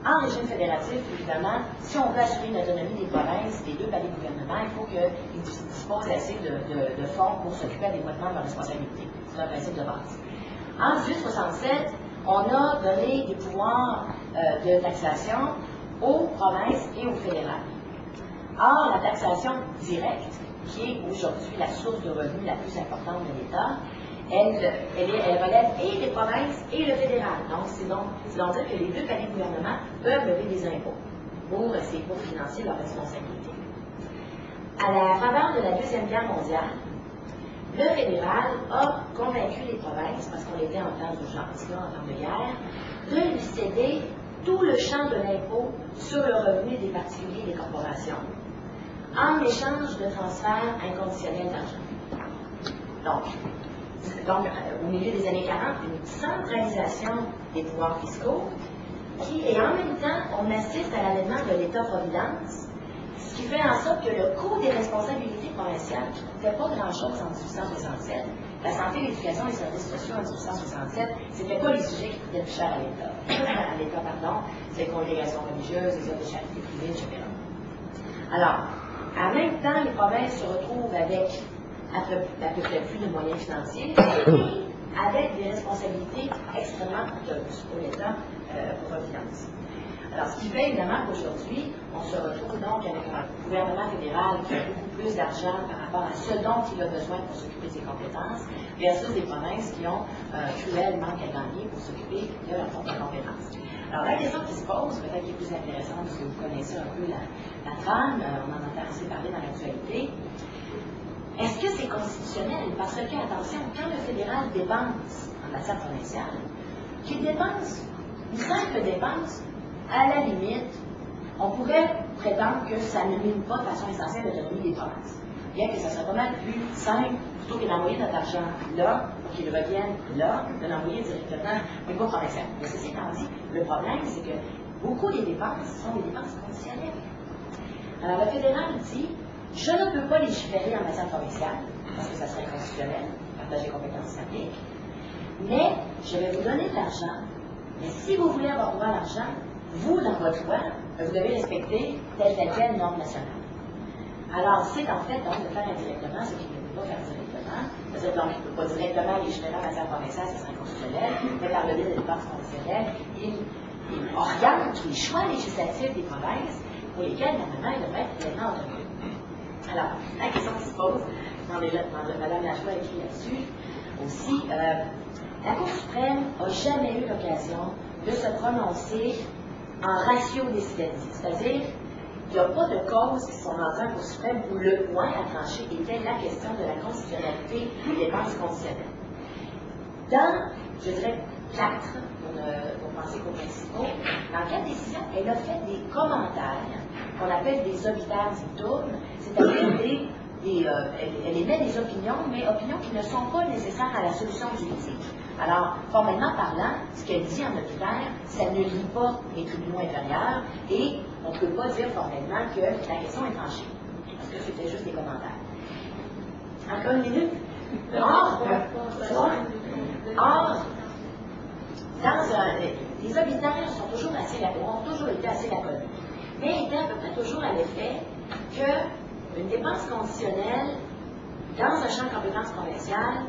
en régime fédératif, évidemment, si on veut assurer l'autonomie des provinces, des deux paliers de gouvernement, il faut qu'ils disposent assez de fonds pour s'occuper adéquatement de leurs responsabilités. C'est un principe de base. En 1867, on a donné des pouvoirs de taxation aux provinces et aux fédérales. Or, la taxation directe, qui est aujourd'hui la source de revenus la plus importante de l'État, elle relève et des provinces et le fédéral. Donc, c'est donc dire que les deux paliers de gouvernement peuvent lever des impôts pour financer leurs responsabilités. À la faveur de la Deuxième Guerre mondiale, le fédéral a convaincu les provinces, parce qu'on était en temps d'urgence, en temps de guerre, de lui céder tout le champ de l'impôt sur le revenu des particuliers et des corporations, en échange de transferts inconditionnels d'argent. Donc, au milieu des années 40, une centralisation des pouvoirs fiscaux, et en même temps, on assiste à l'avènement de l'État-providence, ce qui fait en sorte que le coût des responsabilités provinciales, qui ne fait pas grand-chose en 1867, la santé, l'éducation et les services sociaux en 1867, ce n'étaient pas les sujets qui coûtaient plus cher à l'État. C'est les congrégations religieuses, les œuvres de charité privée, etc. Alors, en même temps, les provinces se retrouvent avec à peu près plus de moyens financiers et avec des responsabilités extrêmement coûteuses pour l'État providence. Alors, ce qui fait évidemment qu'aujourd'hui, on se retrouve donc avec un gouvernement fédéral qui a beaucoup plus d'argent par rapport à ce dont il a besoin pour s'occuper de ses compétences, versus des provinces qui ont un cruel manque à gagner pour s'occuper de leurs propres compétences. Alors, la question qui se pose, peut-être qui est plus intéressante, parce que vous connaissez un peu la trame, on en entend assez parler dans l'actualité. Est-ce que c'est constitutionnel? Parce que, attention, quand le fédéral dépense en matière provinciale, qu'il dépense une simple dépense, à la limite, on pourrait prétendre que ça ne mine pas de façon essentielle l'autonomie des provinces. Bien que ça soit pas mal plus simple, plutôt que d'envoyer notre argent là, pour qu'il revienne là, de l'envoyer directement au niveau provincial. Mais ceci étant dit, le problème, c'est que beaucoup des dépenses sont des dépenses conditionnelles. Alors, le fédéral dit, je ne peux pas légiférer en matière provinciale, parce que ça serait constitutionnel, partager compétences s'applique, mais je vais vous donner de l'argent, mais si vous voulez avoir droit à l'argent, vous, dans votre loi, vous devez respecter telle norme nationale. Alors, c'est en fait donc de faire indirectement ce qu'il ne peut pas faire directement. C'est-à-dire donc, il ne peut pas directement légiférer en matière provinciale, ça serait inconstitutionnel, mais par le biais des dépenses conditionnelles, il oriente les choix législatifs des provinces pour lesquels, normalement, il devrait être pleinement autonome. Alors, la question qui se pose, Mme Lajoie a écrit là-dessus, aussi, la Cour suprême n'a jamais eu l'occasion de se prononcer en ratio décidatif, c'est-à-dire qu'il n'y a pas de causes qui sont rendues à la Cour suprême où le point à trancher était la question de la constitutionnalité des dépenses conditionnelles. Dans, je dirais, 4, pour penser qu'aux principaux, dans 4 décisions, elle a fait des commentaires qu'on appelle des obitaires dictum, c'est-à-dire elle émet des opinions, mais opinions qui ne sont pas nécessaires à la solution du litige. Alors, formellement parlant, ce qu'elle dit en obitaire, ça ne lie pas les tribunaux inférieurs et on ne peut pas dire formellement que la question est tranchée, parce que c'était juste des commentaires. Encore une minute? Les obitaires sont toujours ont toujours été assez laconiques, mais étaient à peu près toujours à l'effet qu'une dépense conditionnelle dans un champ de compétences provinciales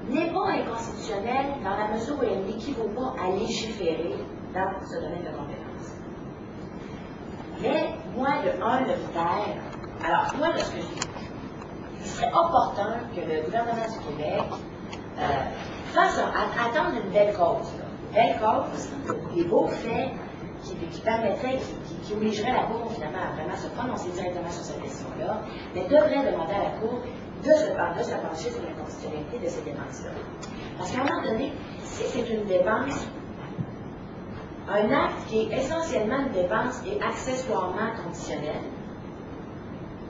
n'est pas inconstitutionnelle dans la mesure où elle n'équivaut pas à légiférer dans ce domaine de compétences. Mais moi, le critère, alors moi, ce que je dis, il serait opportun que le gouvernement du Québec attende une belle cause. Une belle cause, des beaux faits qui permettraient, qui obligeraient la Cour finalement à vraiment se prononcer directement sur cette question-là, mais devrait demander à la Cour de se pencher sur la constitutionnalité de ces dépenses-là. Parce qu'à un moment donné, si c'est une dépense, un acte qui est essentiellement une dépense et accessoirement conditionnel,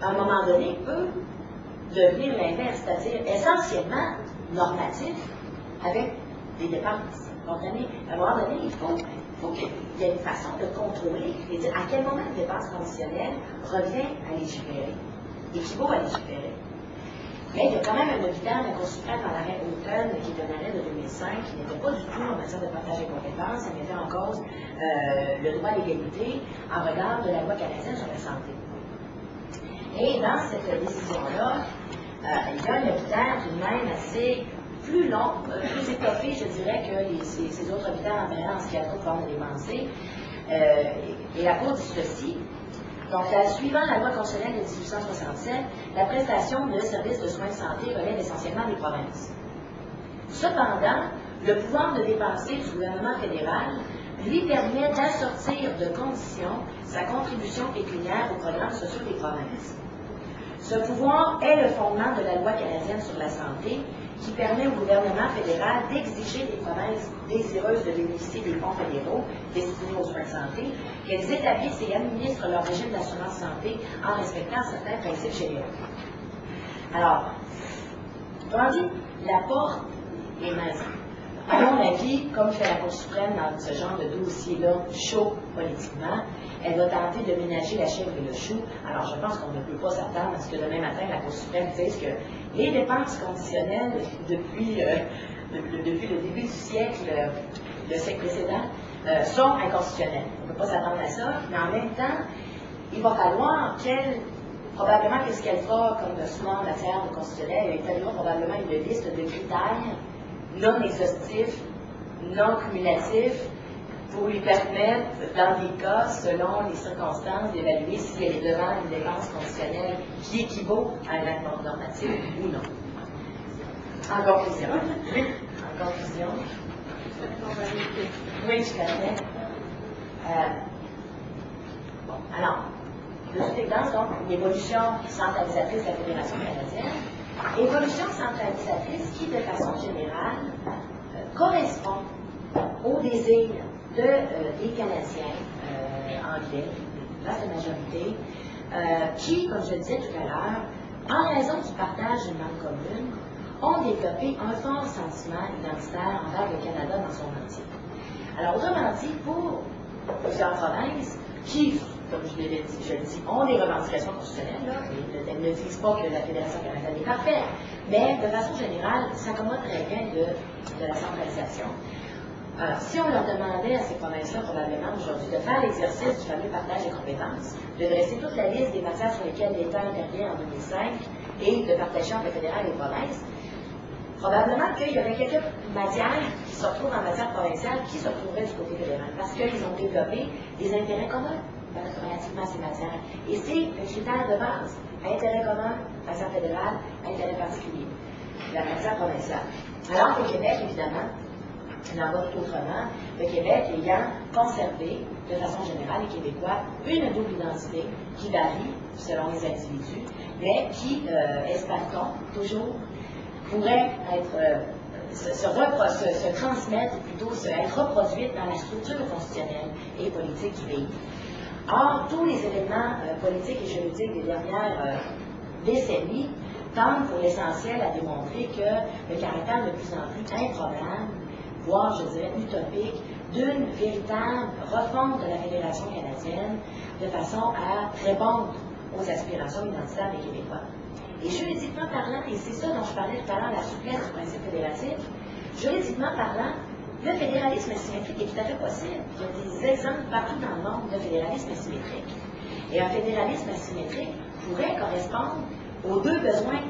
à un moment donné, peut devenir l'inverse, c'est-à-dire essentiellement normatif avec des dépenses. Comprenez? À un moment donné, il faut qu'il y ait une façon de contrôler et dire à quel moment une dépense conditionnelle revient à légiférer, équivaut à légiférer. Mais il y a quand même un obitaire de la Cour suprême dans l'arrêt Houghton, qui est un arrêt de 2005, qui n'était pas du tout en matière de partage des compétences, ça mettait en cause le droit à l'égalité en regard de la loi canadienne sur la santé. Et dans cette décision-là, il y a un obitaire tout de même assez plus long, plus étoffé, je dirais, que ces autres obitaires antérieurs en ce qui a trop de forme de dépenser. Et la Cour dit ceci. Donc, suivant la loi constitutionnelle de 1867, la prestation de services de soins de santé relève essentiellement des provinces. Cependant, le pouvoir de dépenser du gouvernement fédéral lui permet d'assortir de conditions sa contribution pécuniaire aux programmes sociaux des provinces. Ce pouvoir est le fondement de la loi canadienne sur la santé qui permet au gouvernement fédéral d'exiger des provinces désireuses de bénéficier des fonds fédéraux destinés aux soins de santé qu'elles établissent et administrent leur régime d'assurance santé en respectant certains principes généraux. Alors, autrement dit, la porte est mince. À mon avis, comme fait la Cour suprême dans ce genre de dossier-là, chaud politiquement, elle va tenter de ménager la chèvre et le chou. Alors, je pense qu'on ne peut pas s'attendre à ce que demain matin, la Cour suprême dise que les dépenses conditionnelles depuis le début du siècle, le siècle précédent, sont inconstitutionnelles. On ne peut pas s'attendre à ça, mais en même temps, il va falloir probablement qu'est-ce qu'elle fera comme souvent en matière de constitutionnelle, elle établira probablement une liste de critères non exhaustifs, non cumulatifs, pour lui permettre, dans des cas, selon les circonstances, d'évaluer si elle est devant une dépense conditionnelle qui équivaut à un acte normatif ou non. En conclusion. Oui. En conclusion. Oui, tout à fait. Bon, alors, de toute évidence, donc, une évolution centralisatrice de la Fédération canadienne, Évolution centralisatrice qui, de façon générale, correspond au désir des Canadiens anglais, la vaste majorité, qui, comme je le disais tout à l'heure, en raison du partage d'une langue commune, ont développé un fort sentiment identitaire envers le Canada dans son entier. Alors, autrement dit, pour plusieurs provinces qui, comme je le dis, ont des revendications constitutionnelles, là, et elles ne disent pas que la Fédération canadienne est parfaite, mais de façon générale, s'accommodent très bien de la centralisation. Alors, si on leur demandait à ces provinces-là, probablement aujourd'hui, de faire l'exercice du fameux partage des compétences, de dresser toute la liste des matières sur lesquelles l'État intervient en 2005 et de partager entre le fédéral et les provinces, probablement qu'il y aurait quelques matières qui se retrouvent en matière provinciale qui se retrouveraient du côté fédéral, parce qu'ils ont développé des intérêts communs relativement à ces matières. Et c'est le critère de base. Intérêt commun, matière fédérale, intérêt particulier. La matière provinciale. Alors qu'au Québec, évidemment, il en va tout autrement, le Québec ayant conservé, de façon générale, les Québécois, une double identité qui varie selon les individus, mais qui, espère-t-on, toujours, pourrait être, se transmettre, plutôt être reproduite dans la structure constitutionnelle et politique du pays. Or, tous les événements politiques et juridiques des dernières décennies tendent pour l'essentiel à démontrer que le caractère de plus en plus improbable, voire, je dirais, utopique, d'une véritable refonte de la Fédération canadienne de façon à répondre aux aspirations identitaires des Québécois. Et juridiquement parlant, et c'est ça dont je parlais tout à l'heure, la souplesse du principe fédératif, juridiquement parlant, le fédéralisme asymétrique est tout à fait possible. Il y a des exemples partout dans le monde de fédéralisme asymétrique. Et un fédéralisme asymétrique pourrait correspondre aux deux besoins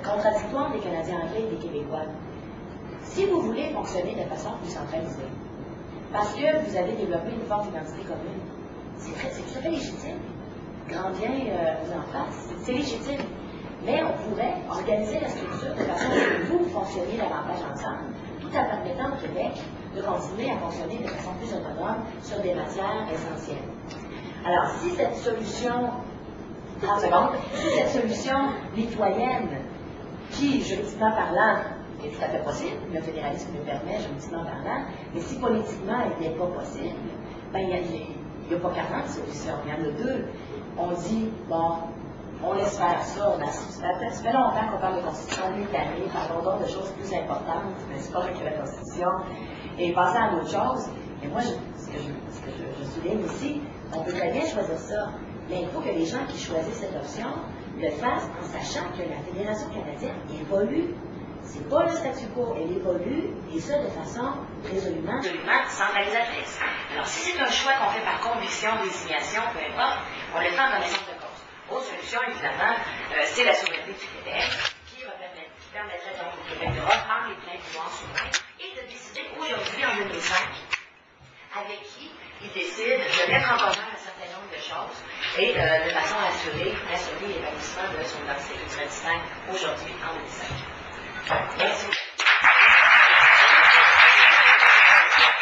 contradictoires des Canadiens anglais et des Québécois. Si vous voulez fonctionner de façon plus centralisée, parce que vous avez développé une forte identité commune, c'est tout à fait légitime. Grandien vous en face, c'est légitime. Mais on pourrait organiser la structure de façon à ce que vous fonctionniez davantage ensemble, tout en permettant au Québec de continuer à fonctionner de façon plus autonome sur des matières essentielles. Alors, si cette solution, 30 secondes, si cette solution mitoyenne, qui, juridiquement parlant, est tout à fait possible, le fédéralisme le permet, juridiquement parlant, mais si politiquement elle n'est pas possible, ben, il n'y a pas 40 solutions, il y en a deux. On dit, bon, on laisse faire ça, ça fait longtemps qu'on parle de constitution militaire, parlons donc de choses plus importantes, mais c'est pas vrai que la constitution, et passer à d'autres choses. Et moi, ce que je souligne ici, on peut très bien choisir ça, mais il faut que les gens qui choisissent cette option le fassent en sachant que la Fédération canadienne évolue. C'est pas le statu quo, elle évolue, et ça de façon résolument centralisatrice. Alors, si c'est un choix qu'on fait par conviction, désignation, peu importe, on le fait en connaissance de cause. Autre solution, évidemment, c'est la souveraineté du Québec, qui permettrait donc au Québec de reprendre les pleins pouvoirs souverains et de décider aujourd'hui, en 2005, avec qui il décide de mettre en commun un certain nombre de choses et de façon à assurer l'épanouissement de son identité culturelle distincte aujourd'hui, en 2005. Merci.